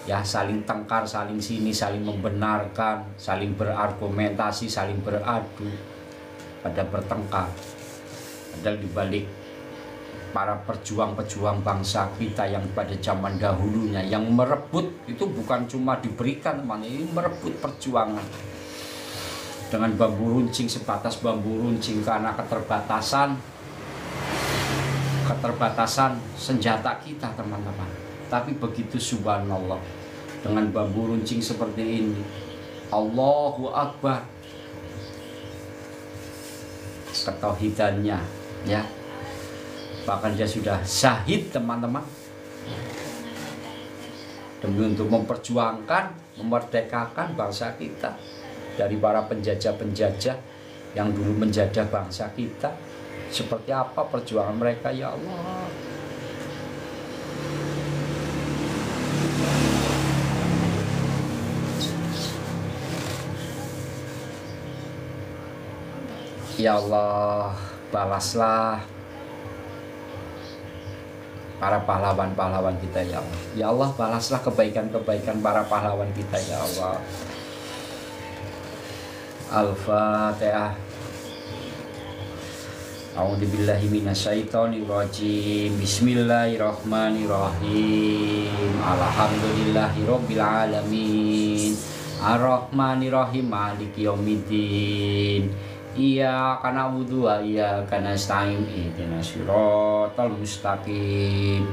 Ya, saling tengkar, saling sini, saling membenarkan, saling berargumentasi, saling beradu, pada bertengkar. Padahal dibalik para pejuang-pejuang bangsa kita yang pada zaman dahulunya yang merebut itu bukan cuma diberikan teman, ini merebut perjuangan dengan bambu runcing, sebatas bambu runcing karena keterbatasan senjata kita teman-teman. Tapi begitu subhanallah, dengan bambu runcing seperti ini Allahu Akbar, ketauhidannya ya, bahkan dia sudah syahid teman-teman, demi untuk memperjuangkan, memerdekakan bangsa kita dari para penjajah-penjajah yang dulu menjajah bangsa kita. Seperti apa perjuangan mereka ya Allah. Ya Allah, balaslah para pahlawan-pahlawan kita ya Allah. Ya Allah, balaslah kebaikan-kebaikan para pahlawan kita ya Allah. Al-Fatihah. A'udzubillahi minasyaitonirrajim. Bismillahirrahmanirrahim. Alhamdulillahirabbil alamin. Ar-Rahmanirrahim. Maliki yaumiddin. Iyyaka na'budu wa iyyaka nasta'in. Ihdinas siratal mustaqim.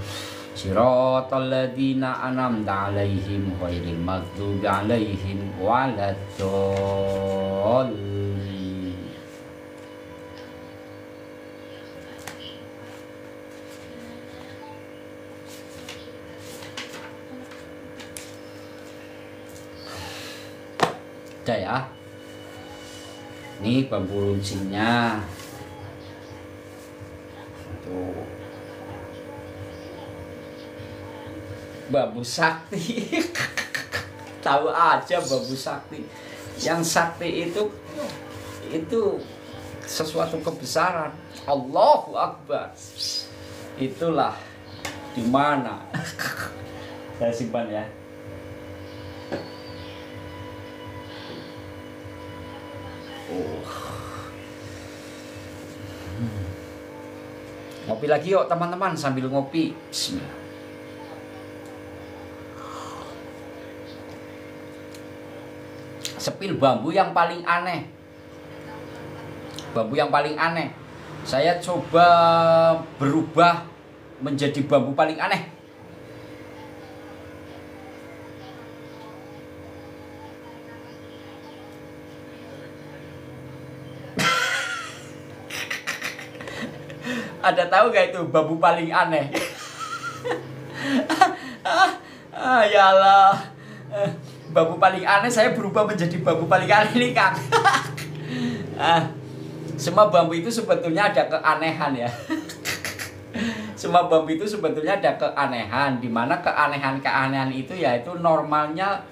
Siratal ladzina an'amta 'alaihim ghairil maghdubi 'alaihim waladdallin. Udah ya. Ini bambu runcingnya. Tuh. Bambu sakti. Tahu aja bambu sakti. Yang sakti itu sesuatu kebesaran. Allahu Akbar. Itulah di mana. Saya simpan ya. Ngopi lagi yuk teman-teman sambil ngopi. Bismillah. Sepil bambu yang paling aneh. Bambu yang paling aneh. Saya coba berubah menjadi bambu paling aneh. Ada tahu gak itu bambu paling aneh? Ya Allah, bambu paling aneh saya berubah menjadi bambu paling aneh nih Kang. Semua bambu itu sebetulnya ada keanehan ya. Semua bambu itu sebetulnya ada keanehan, di mana keanehan-keanehan itu yaitu normalnya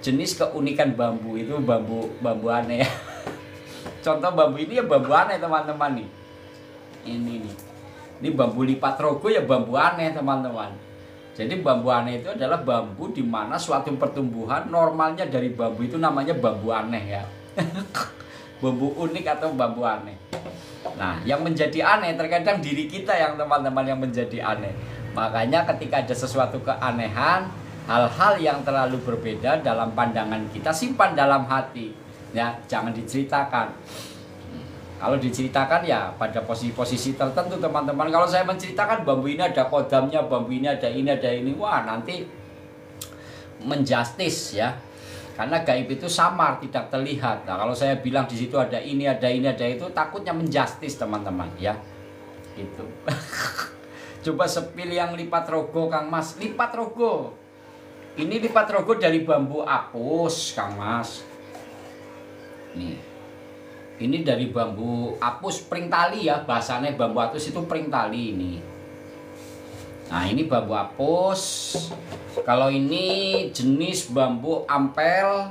jenis keunikan bambu itu bambu aneh. Contoh bambu ini ya bambu aneh teman-teman nih. Ini nih. Ini bambu lipat rogo ya bambu aneh teman-teman. Jadi bambu aneh itu adalah bambu di mana suatu pertumbuhan normalnya dari bambu itu namanya bambu aneh ya. Bambu unik atau bambu aneh. Nah, yang menjadi aneh terkadang diri kita yang teman-teman yang menjadi aneh. Makanya ketika ada sesuatu keanehan, hal-hal yang terlalu berbeda dalam pandangan kita simpan dalam hati. Ya, jangan diceritakan. Kalau diceritakan ya pada posisi-posisi tertentu teman-teman. Kalau saya menceritakan bambu ini ada kodamnya, bambu ini ada ini. Wah, nanti menjustis ya. Karena gaib itu samar, tidak terlihat. Nah, kalau saya bilang di situ ada ini, ada itu, takutnya menjustis teman-teman ya. Gitu. Coba sepil yang lipat rogo Kang Mas, lipat rogo. Ini lipat rogo dari bambu apus Kang Mas. Nih. Ini dari bambu apus pring tali ya, bahasanya bambu apus itu pring tali ini. Nah, ini bambu apus. Kalau ini jenis bambu ampel.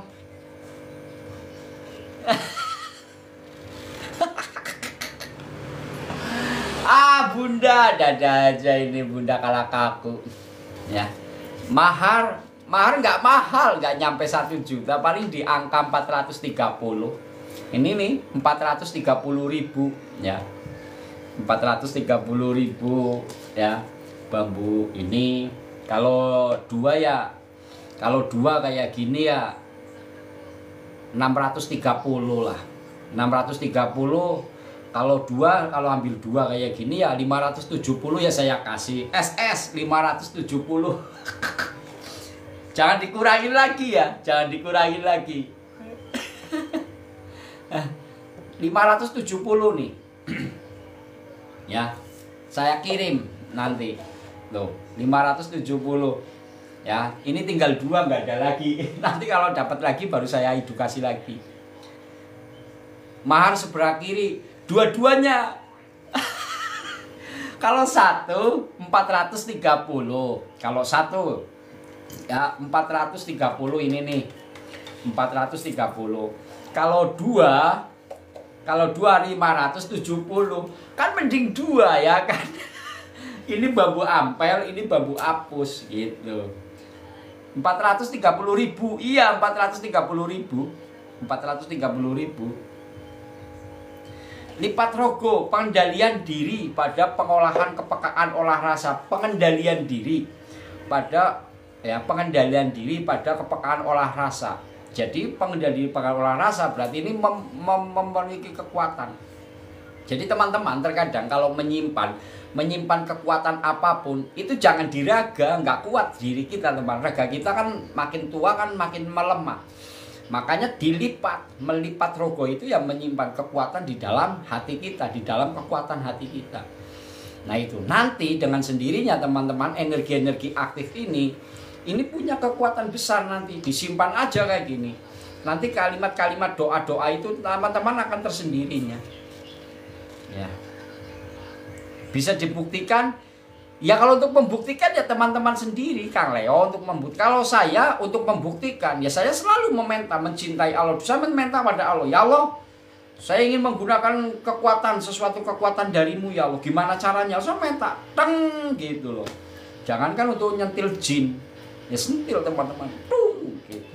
Bunda, dada aja ini bunda kalah kaku. Ya. Mahar nggak mahal, nggak nyampe 1 juta, paling di angka 430. Ini nih 430.000 ya. 430.000 ya. Bambu ini kalau dua kayak gini ya 630 lah. 630 kalau ambil dua kayak gini ya 570 ya saya kasih SS 570. Jangan dikurangin lagi ya, jangan dikurangin lagi. 570 nih. Ya. Saya kirim nanti. Loh, 570. Ya, ini tinggal 2 nggak ada lagi. Nanti kalau dapat lagi baru saya edukasi lagi. Mahar sebelah kiri, dua-duanya. Kalau 1 430. Kalau 1 ya 430 ini nih. 430. Kalau 2 570. Kan mending 2 ya kan. Ini bambu ampel, ini bambu apus gitu. 430.000. Iya, 430.000. 430.000. Lipat rogo, pengendalian diri pada pengolahan kepekaan olah rasa, pengendalian diri pada pengendalian diri pada kepekaan olah rasa. Jadi pengendalian olah rasa berarti ini memiliki kekuatan. Jadi teman-teman terkadang kalau menyimpan kekuatan apapun itu jangan diraga, nggak kuat diri kita teman. Raga kita kan makin tua kan makin melemah. Makanya melipat rogo itu yang menyimpan kekuatan di dalam hati kita, di dalam kekuatan hati kita. Nah itu nanti dengan sendirinya teman-teman energi-energi aktif ini punya kekuatan besar nanti disimpan aja kayak gini. Nanti kalimat-kalimat doa-doa itu teman-teman akan tersendirinya. Ya. Bisa dibuktikan. Ya kalau untuk membuktikan ya teman-teman sendiri Kang Leo untuk membuktikan. Kalau saya untuk membuktikan ya saya selalu mencintai Allah. Saya meminta pada Allah, ya Allah, saya ingin menggunakan sesuatu kekuatan darimu ya Allah. Gimana caranya? Saya minta, gitu loh. Jangankan untuk nyentil jin, ya sentil teman-teman, gitu.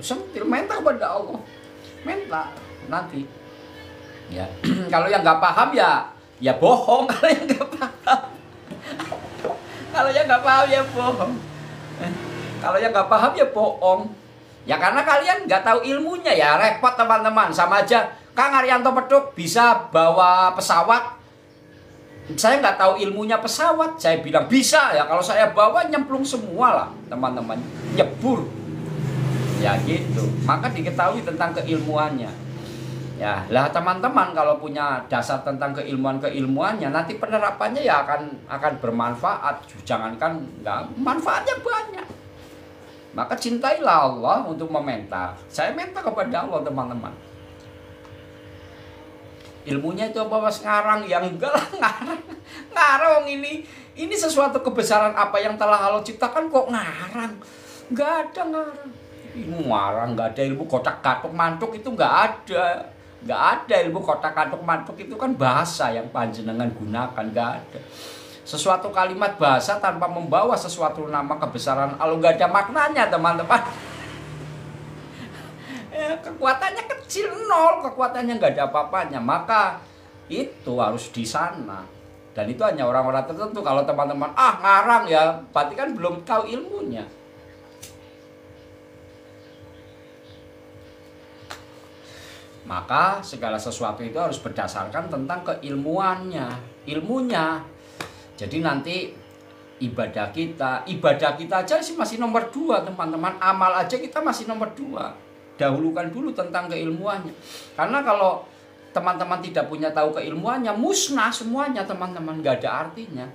Sentil, minta kepada Allah, minta nanti. Ya, kalau yang nggak paham ya bohong. Kalau yang nggak paham, kalau yang nggak paham ya bohong. Kalau yang nggak paham ya bohong. Ya karena kalian nggak tahu ilmunya ya repot teman-teman. Sama aja Kang Arianto Peduk bisa bawa pesawat. Saya nggak tahu ilmunya pesawat. Saya bilang bisa ya. Kalau saya bawa nyemplung semua lah teman-teman. Nyebur. Ya gitu. Maka diketahui tentang keilmuannya. Ya lah teman-teman kalau punya dasar tentang keilmuannya nanti penerapannya ya akan bermanfaat. Jangankan nggak, manfaatnya banyak. Maka cintailah Allah untuk meminta. Saya minta kepada Allah teman-teman. Ilmunya itu apa mas ngarang? Yang enggak lah ngarang ini Ini sesuatu kebesaran apa yang telah Allah ciptakan kok ngarang? Nggak ada ngarang. Ilmu ngarang, nggak ada ilmu kotak katuk mantuk itu nggak ada. Nggak ada ilmu kotak katuk mantuk itu kan bahasa yang panjenengan gunakan, nggak ada. Sesuatu kalimat bahasa tanpa membawa sesuatu nama kebesaran Allah nggak ada maknanya teman-teman. Kekuatannya kecil, nol, kekuatannya nggak ada apa-apanya. Maka itu harus di sana. Dan itu hanya orang-orang tertentu. Kalau teman-teman ngarang ya, berarti kan belum tahu ilmunya. Maka segala sesuatu itu harus berdasarkan tentang keilmuannya, ilmunya. Jadi nanti ibadah kita aja sih masih nomor 2 teman-teman. Amal aja kita masih nomor 2. Dahulukan dulu tentang keilmuannya. Karena kalau teman-teman tidak punya tahu keilmuannya, musnah semuanya teman-teman, nggak ada artinya,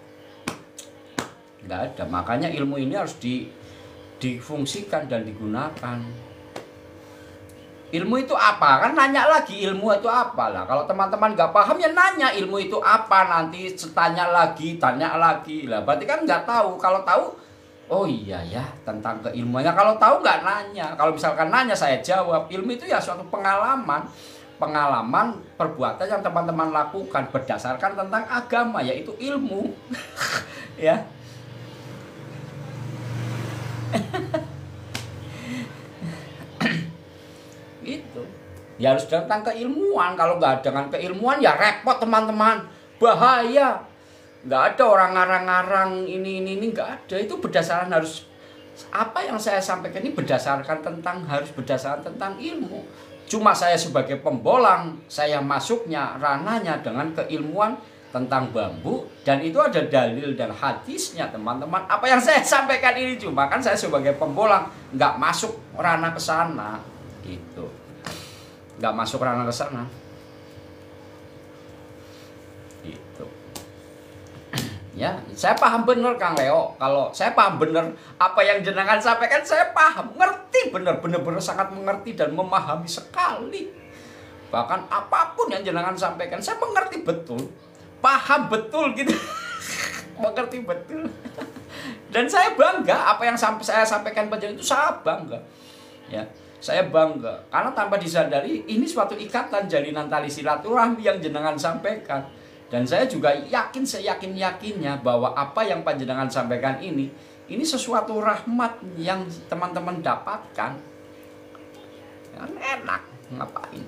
nggak ada. Makanya ilmu ini harus difungsikan dan digunakan. Ilmu itu apa? Kan nanya lagi ilmu itu apa lah. Kalau teman-teman nggak paham ya nanya ilmu itu apa, nanti tanya lagi lah. Berarti kan nggak tahu. Kalau tahu, oh iya ya tentang keilmuannya. Kalau tahu nggak nanya. Kalau misalkan nanya saya jawab. Ilmu itu ya suatu pengalaman perbuatan yang teman-teman lakukan berdasarkan tentang agama, yaitu ilmu. Ya. Itu. Ya harus tentang keilmuan. Kalau nggak dengan keilmuan ya repot teman-teman. Bahaya. Nggak ada orang ngarang-ngarang ini nggak ada. Itu berdasarkan harus apa yang saya sampaikan ini berdasarkan tentang ilmu. Cuma saya sebagai pembolang, saya masuknya ranahnya dengan keilmuan tentang bambu. Dan itu ada dalil dan hadisnya teman-teman. Apa yang saya sampaikan ini cuma kan saya sebagai pembolang nggak masuk ranah ke sana. Gitu. Nggak masuk ranah ke sana. Gitu. Ya, saya paham bener Kang Leo. Kalau saya paham bener apa yang jenengan sampaikan, saya paham, ngerti bener-bener sangat mengerti dan memahami sekali. Bahkan apapun yang jenengan sampaikan, saya mengerti betul, paham betul gitu, mengerti betul. Dan saya bangga apa yang saya sampaikan pada itu, saya bangga. Ya, saya bangga karena tanpa disadari ini suatu ikatan jalinan tali silaturahmi yang jenengan sampaikan. Dan saya juga yakin, seyakin-yakinnya bahwa apa yang panjenengan sampaikan ini sesuatu rahmat yang teman-teman dapatkan. Kan enak, ngapain?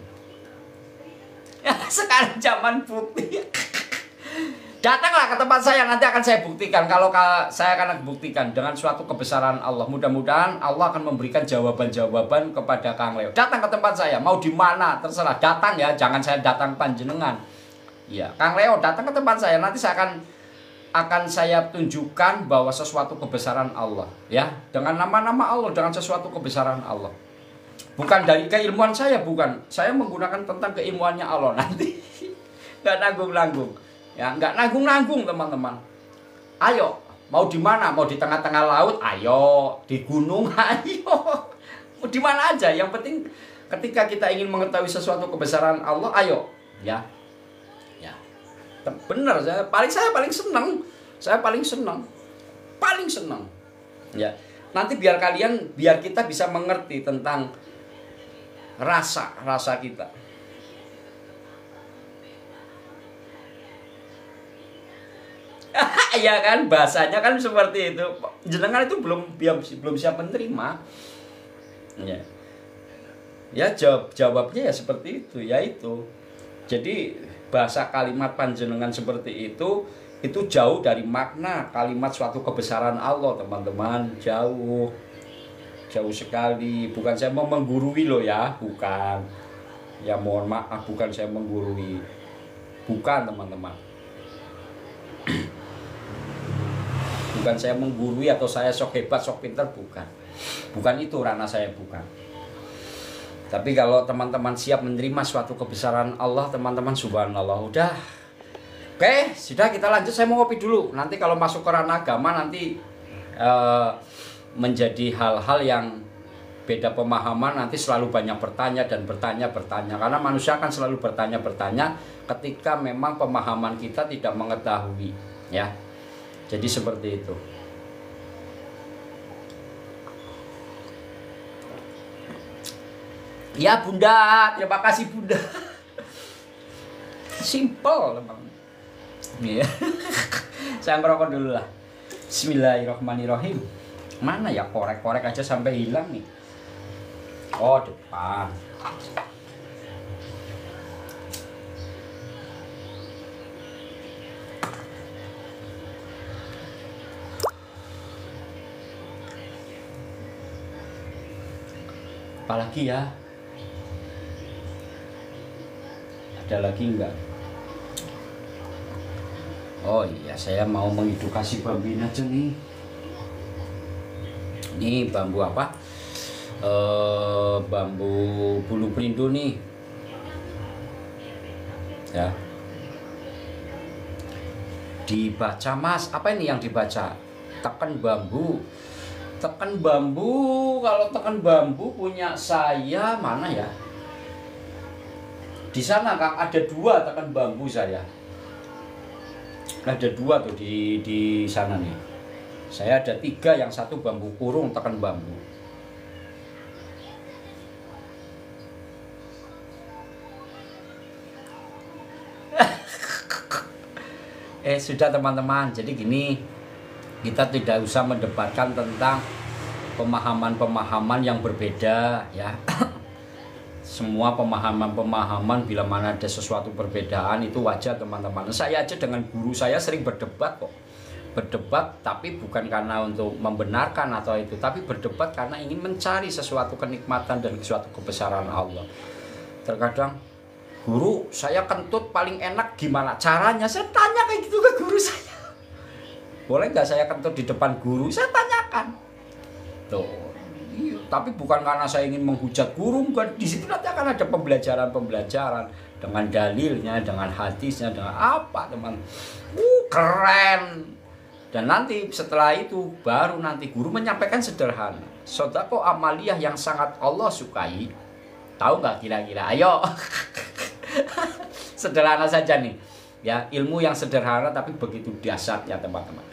Ya, sekarang zaman bukti. Datanglah ke tempat saya, nanti akan saya buktikan. Kalau saya akan buktikan dengan suatu kebesaran Allah. Mudah-mudahan Allah akan memberikan jawaban-jawaban kepada Kang Leo. Datang ke tempat saya, mau di mana terserah. Datang ya, jangan saya datang panjenengan. Ya, Kang Leo datang ke tempat saya, nanti saya akan saya tunjukkan bahwa sesuatu kebesaran Allah, ya, dengan nama-nama Allah, dengan sesuatu kebesaran Allah. Bukan dari keilmuan saya, bukan. Saya menggunakan tentang keilmuannya Allah nanti. Nggak nanggung-nanggung. Ya, nggak nanggung-nanggung teman-teman. Ayo, mau di mana? Mau di tengah-tengah laut? Ayo, di gunung? Ayo. Mau di mana aja. Yang penting ketika kita ingin mengetahui sesuatu kebesaran Allah, ayo, ya. Benar, saya paling senang. Saya paling senang. Ya. Nanti biar kita bisa mengerti tentang rasa kita. Ya kan, bahasanya kan seperti itu. Jenengan itu belum siap menerima. Ya. Ya jawabnya ya seperti itu, yaitu. Jadi bahasa kalimat panjenengan seperti itu jauh dari makna kalimat suatu kebesaran Allah teman-teman, jauh sekali. Bukan saya mau menggurui loh ya, bukan ya, mohon maaf, bukan saya menggurui, bukan teman-teman. Bukan saya menggurui atau saya sok hebat sok pintar, bukan itu ranah saya, bukan. Tapi kalau teman-teman siap menerima suatu kebesaran Allah, teman-teman, subhanallah, udah. Oke, sudah, kita lanjut. Saya mau ngopi dulu. Nanti kalau masuk ke ranah agama nanti menjadi hal-hal yang beda pemahaman, nanti selalu banyak bertanya. Karena manusia akan selalu bertanya ketika memang pemahaman kita tidak mengetahui, ya. Jadi seperti itu. Ya Bunda, terima kasih Bunda. Simple memang. Iya. Saya ngerokok dulu lah. Bismillahirrahmanirrahim. Mana ya, korek-korek aja sampai hilang nih. Oh, depan. Apalagi ya? Ada lagi enggak? Oh iya, saya mau mengedukasi bambuin aja nih. Ini bambu apa? Bambu bulu perindu nih. Ya. Dibaca Mas, apa ini yang dibaca? Tekan bambu. Tekan bambu, kalau tekan bambu punya saya mana ya? Di sana Kang ada 2 tekan bambu saya. Ada 2 tuh di sana nih. Saya ada 3, yang 1 bambu kurung tekan bambu. Sudah teman-teman. Jadi gini, kita tidak usah mendebatkan tentang pemahaman-pemahaman yang berbeda ya. Semua pemahaman-pemahaman bila mana ada sesuatu perbedaan itu wajar teman-teman. Saya aja dengan guru saya sering berdebat kok. Berdebat tapi bukan karena untuk membenarkan atau itu, tapi berdebat karena ingin mencari sesuatu kenikmatan dan suatu kebesaran Allah. Terkadang, guru saya kentut paling enak gimana caranya? Saya tanya kayak gitu ke guru saya. Boleh nggak saya kentut di depan guru? Saya tanyakan. Tuh. Iya, tapi bukan karena saya ingin menghujat guru, bukan. Di situ nanti akan ada pembelajaran dengan dalilnya, dengan hadisnya, dengan apa teman. Keren. Dan nanti setelah itu baru nanti guru menyampaikan sederhana. Sodako amaliyah yang sangat Allah sukai. Tahu nggak kira-kira? Ayo. Sederhana saja nih. Ya, ilmu yang sederhana tapi begitu dahsyatnya teman-teman.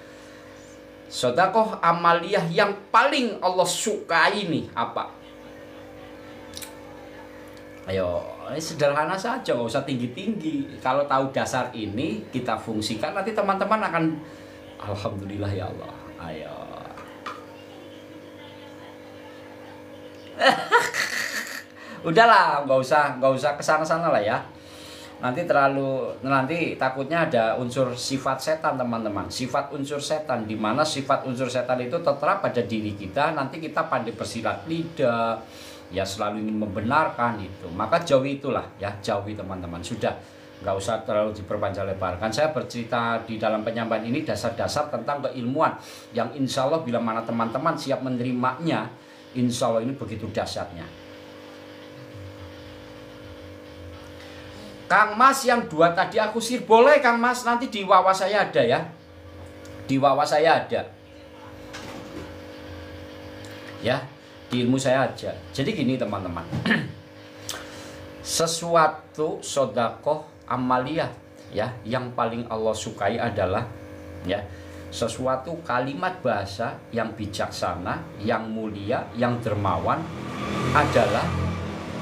Sedekah amaliyah yang paling Allah sukai nih apa? Ayo, ini sederhana saja, nggak usah tinggi-tinggi. Kalau tahu dasar ini kita fungsikan, nanti teman-teman akan alhamdulillah ya Allah. Ayo. Udahlah, nggak usah kesana-sana lah ya. Nanti takutnya ada unsur sifat setan teman-teman. Sifat unsur setan, di mana sifat unsur setan itu tertera pada diri kita. Nanti kita pandai bersilat lidah, ya selalu ingin membenarkan itu. Maka jauhi itulah ya, jauhi teman-teman. Sudah, nggak usah terlalu diperpanjang lebarkan. Saya bercerita di dalam penyampaian ini dasar-dasar tentang keilmuan yang insya Allah bila mana teman-teman siap menerimanya, insya Allah ini begitu dahsyatnya. Kang Mas yang 2 tadi aku sir, boleh Kang Mas, nanti di wawa saya ada ya. Di wawa saya ada. Ya, di ilmu saya aja. Jadi gini teman-teman. Sesuatu sodakoh amaliyah ya, yang paling Allah sukai adalah ya, sesuatu kalimat bahasa yang bijaksana, yang mulia, yang dermawan adalah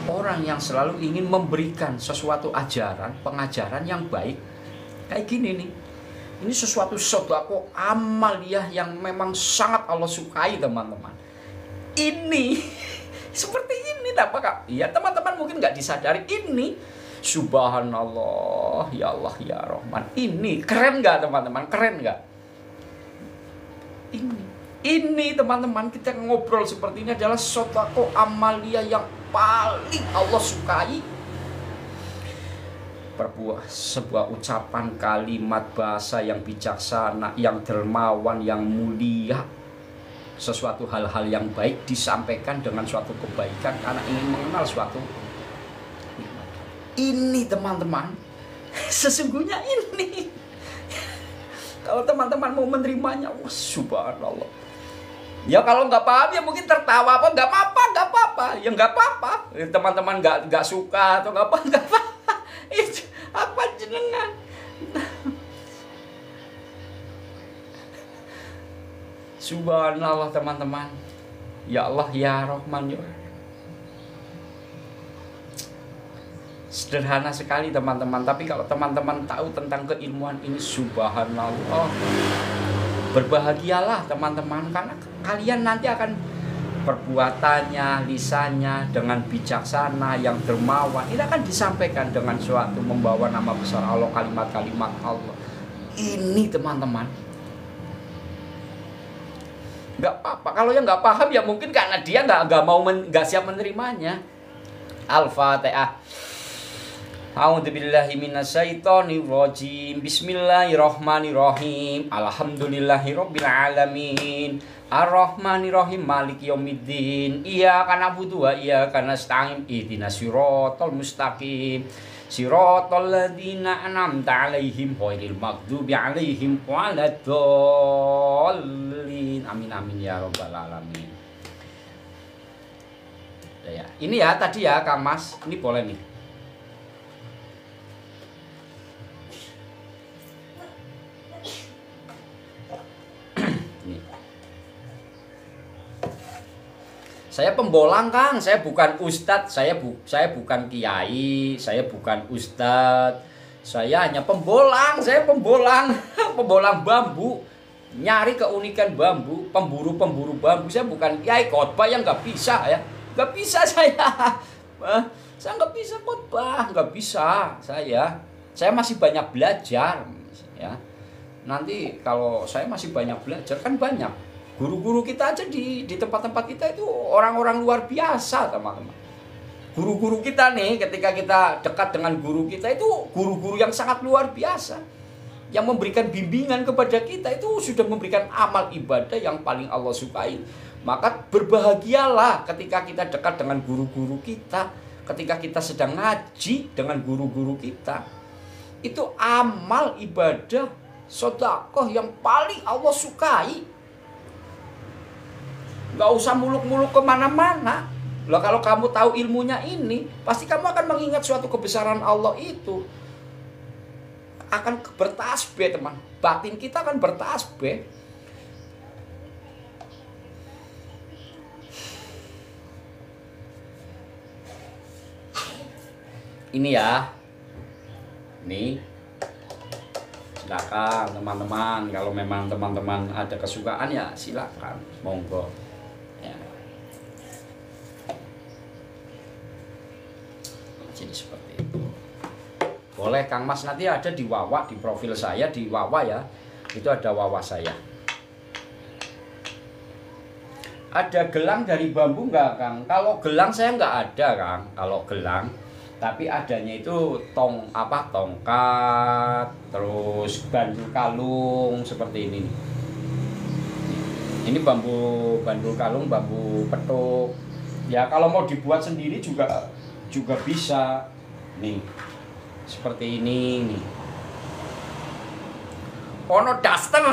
orang yang selalu ingin memberikan sesuatu ajaran, pengajaran yang baik. Kayak gini nih. Ini sesuatu sedekah amaliyah yang memang sangat Allah sukai teman-teman. Ini seperti ini apakah? Iya teman-teman mungkin nggak disadari ini. Subhanallah, ya Allah, ya Rahman. Ini keren nggak teman-teman? Keren nggak? Ini teman-teman, kita ngobrol seperti ini adalah sedekah amaliyah yang paling Allah sukai. Sebuah ucapan kalimat bahasa yang bijaksana, yang dermawan, yang mulia, sesuatu hal-hal yang baik disampaikan dengan suatu kebaikan karena ingin mengenal suatu nikmat. Ini teman-teman, sesungguhnya ini. Kalau teman-teman mau menerimanya, wah subhanallah. Ya kalau nggak paham ya mungkin tertawa apa, nggak apa-apa, ya nggak apa-apa. Teman-teman nggak suka atau nggak apa. Itu apa jenengan? Subhanallah teman-teman. Ya Allah ya Rahman ya. Sederhana sekali teman-teman, tapi kalau teman-teman tahu tentang keilmuan ini, subhanallah, berbahagialah teman-teman, karena kalian nanti akan perbuatannya, lisannya dengan bijaksana yang dermawan, ini akan disampaikan dengan suatu membawa nama besar Allah, kalimat-kalimat Allah. Ini teman-teman, nggak apa-apa kalau yang nggak paham ya mungkin karena dia nggak siap menerimanya. Al-Fatihah. A'udzubillahi minasyaitonirrajim. Bismillahirrahmanirrahim. Alhamdulillahirabbil alamin. Ar-Rahmanirrahim Maliki yaumiddin. Iyyaka na'budu wa iyyaka nasta'in. Ihdinas siratal mustaqim. Siratal ladzina an'amta 'alaihim ghairil maghdubi 'alaihim waladdallin. Amin amin ya rabbal alamin. Ya, ini ya tadi ya Kang Mas, ini boleh nih. Saya pembolang Kang, saya bukan ustadz, saya bukan kiai, saya bukan ustadz, saya hanya pembolang, pembolang bambu, nyari keunikan bambu, pemburu bambu. Saya bukan kiai khotbah yang nggak bisa ya, nggak bisa saya nggak bisa khotbah, nggak bisa saya masih banyak belajar ya. Nanti kalau saya masih banyak belajar kan banyak. Guru-guru kita aja di tempat-tempat kita itu orang-orang luar biasa teman-teman. Guru-guru kita nih, ketika kita dekat dengan guru kita itu guru-guru yang sangat luar biasa. Yang memberikan bimbingan kepada kita itu sudah memberikan amal ibadah yang paling Allah sukai. Maka berbahagialah ketika kita dekat dengan guru-guru kita. Ketika kita sedang ngaji dengan guru-guru kita. Itu amal ibadah sedekah yang paling Allah sukai. Gak usah muluk-muluk kemana-mana. Lah kalau kamu tahu ilmunya ini, pasti kamu akan mengingat suatu kebesaran Allah itu. Akan bertasbih teman. Batin kita akan bertasbih. Ini ya. Nih. Silakan teman-teman. Kalau memang teman-teman ada kesukaan ya silakan. Monggo. Jadi seperti itu. Boleh Kang Mas, nanti ada di Wawa, di profil saya di Wawa ya. Itu ada Wawa saya. Ada gelang dari bambu enggak Kang? Kalau gelang saya enggak ada Kang. Kalau gelang, tapi adanya itu tongkat, terus bandul kalung seperti ini. Ini bandul kalung, bambu petuk. Ya kalau mau dibuat sendiri juga bisa nih seperti ini nih. Ono daster.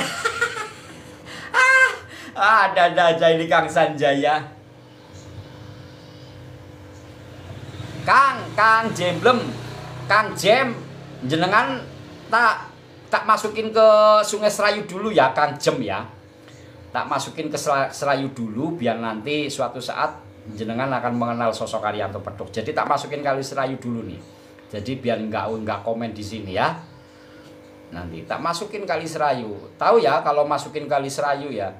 Ada aja ini Kang Sanjaya. Kang Jemblem, Kang Jem, jenengan tak masukin ke Sungai Serayu dulu ya Kang Jem ya. Tak masukin ke Serayu dulu biar nanti suatu saat jenengan akan mengenal sosok Ariyanto Pedok. Jadi tak masukin Kali Serayu dulu nih. Jadi biar nggak komen di sini ya. Nanti tak masukin Kali Serayu. Tahu ya kalau masukin Kali Serayu ya.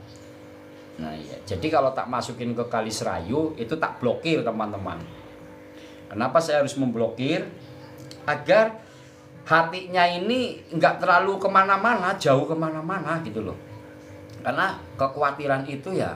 Nah ya. Jadi kalau tak masukin ke Kali Serayu itu tak blokir teman-teman. Kenapa saya harus memblokir? Agar hatinya ini nggak terlalu kemana-mana, jauh kemana-mana gitu loh. Karena kekhawatiran itu ya.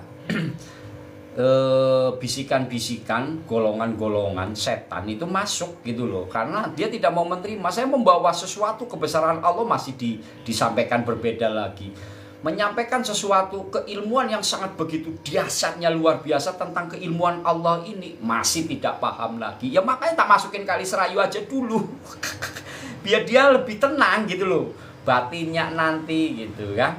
Bisikan-bisikan, golongan-golongan setan itu masuk gitu loh, karena dia tidak mau menerima. Saya membawa sesuatu kebesaran Allah masih disampaikan berbeda lagi, menyampaikan sesuatu keilmuan yang sangat begitu dahsyatnya luar biasa tentang keilmuan Allah ini masih tidak paham lagi. Ya makanya tak masukin Kali Serayu aja dulu biar dia lebih tenang gitu loh batinnya nanti gitu ya,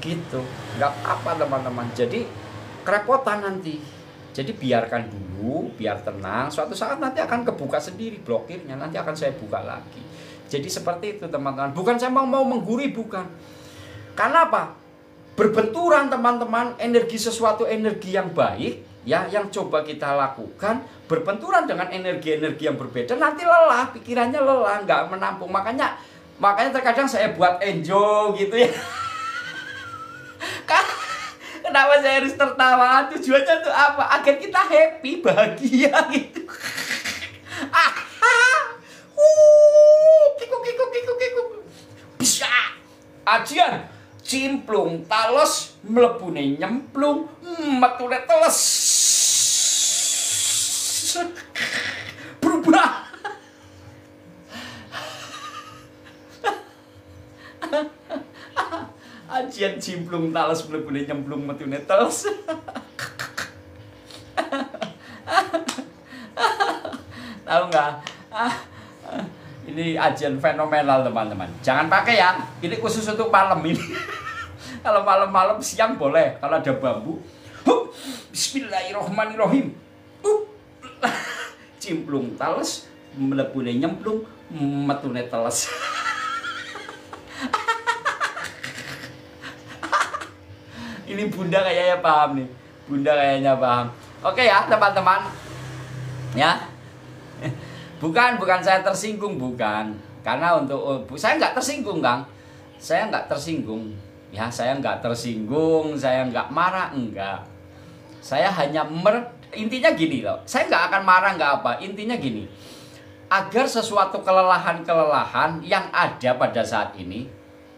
gitu nggak apa teman-teman. Jadi kerepotan nanti. Jadi biarkan dulu, biar tenang. Suatu saat nanti akan kebuka sendiri blokirnya. Nanti akan saya buka lagi. Jadi seperti itu teman-teman. Bukan saya mau menggurui, bukan. Karena apa? berbenturan teman-teman, energi sesuatu energi yang baik ya, yang coba kita lakukan berbenturan dengan energi-energi yang berbeda, nanti lelah, pikirannya lelah, nggak menampung. Makanya terkadang saya buat enjoy gitu ya. Kenapa saya harus tertawa? Tujuannya tuh apa? Agar kita happy, bahagia gitu. Bisa ajian cimplung talos mlebune nyemplung metune teles berubah. Ajian cimplung talos mlebune nyemplung metune teles. Tahu nggak? Ini ajian fenomenal teman-teman. Jangan pakai ya. Ini khusus untuk malam ini. Kalau malam-malam, siang boleh. Kalau ada bambu. Bismillahirrohmanirrohim. Cimplung tales, mlebune nyemplung, metune teles. Ini bunda kayaknya paham nih. Bunda kayaknya paham. Oke ya teman-teman. Ya. Bukan saya tersinggung, bukan. Karena saya nggak tersinggung, Kang. Saya nggak tersinggung. Ya, saya nggak tersinggung, saya nggak marah, enggak. Saya hanya intinya gini loh. Saya nggak akan marah, nggak apa. Intinya gini. Agar sesuatu kelelahan yang ada pada saat ini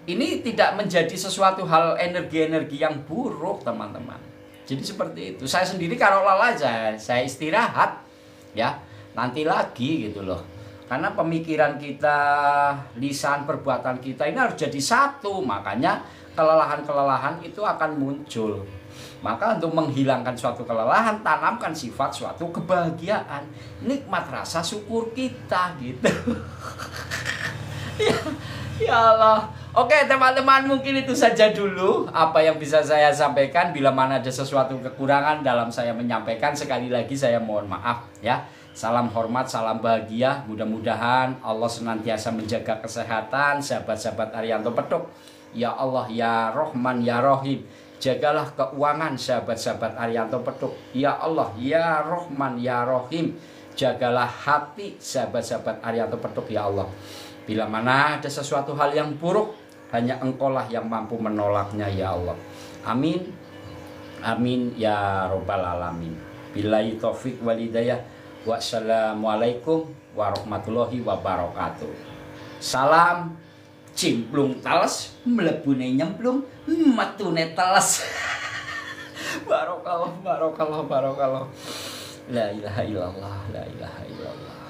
tidak menjadi sesuatu hal energi-energi yang buruk, teman-teman. Jadi seperti itu. Saya sendiri kalau lelah saya istirahat, ya. Nanti lagi gitu loh. Karena pemikiran kita, lisan, perbuatan kita ini harus jadi satu. Makanya kelelahan-kelelahan itu akan muncul. Maka untuk menghilangkan suatu kelelahan, tanamkan sifat suatu kebahagiaan, nikmat rasa syukur kita gitu. Ya Allah. Oke teman-teman, mungkin itu saja dulu apa yang bisa saya sampaikan. Bila mana ada sesuatu kekurangan dalam saya menyampaikan, sekali lagi saya mohon maaf ya. Salam hormat, salam bahagia. Mudah-mudahan Allah senantiasa menjaga kesehatan sahabat-sahabat Ariyanto Petuk. Ya Allah, ya Rahman, ya Rahim, jagalah keuangan sahabat-sahabat Ariyanto Petuk. Ya Allah, ya Rahman, ya Rahim, jagalah hati sahabat-sahabat Ariyanto Petuk. Ya Allah, bila mana ada sesuatu hal yang buruk, hanya Engkaulah yang mampu menolaknya. Ya Allah, amin, amin ya Rabbal Alamin. Billahi taufik wal hidayah. Wassalamualaikum warahmatullahi wabarakatuh. Salam cimplung tales, mlebune nyemplung, metune teles. Barokallah, barokallah, barokallah. La ilaha illallah, la ilaha illallah.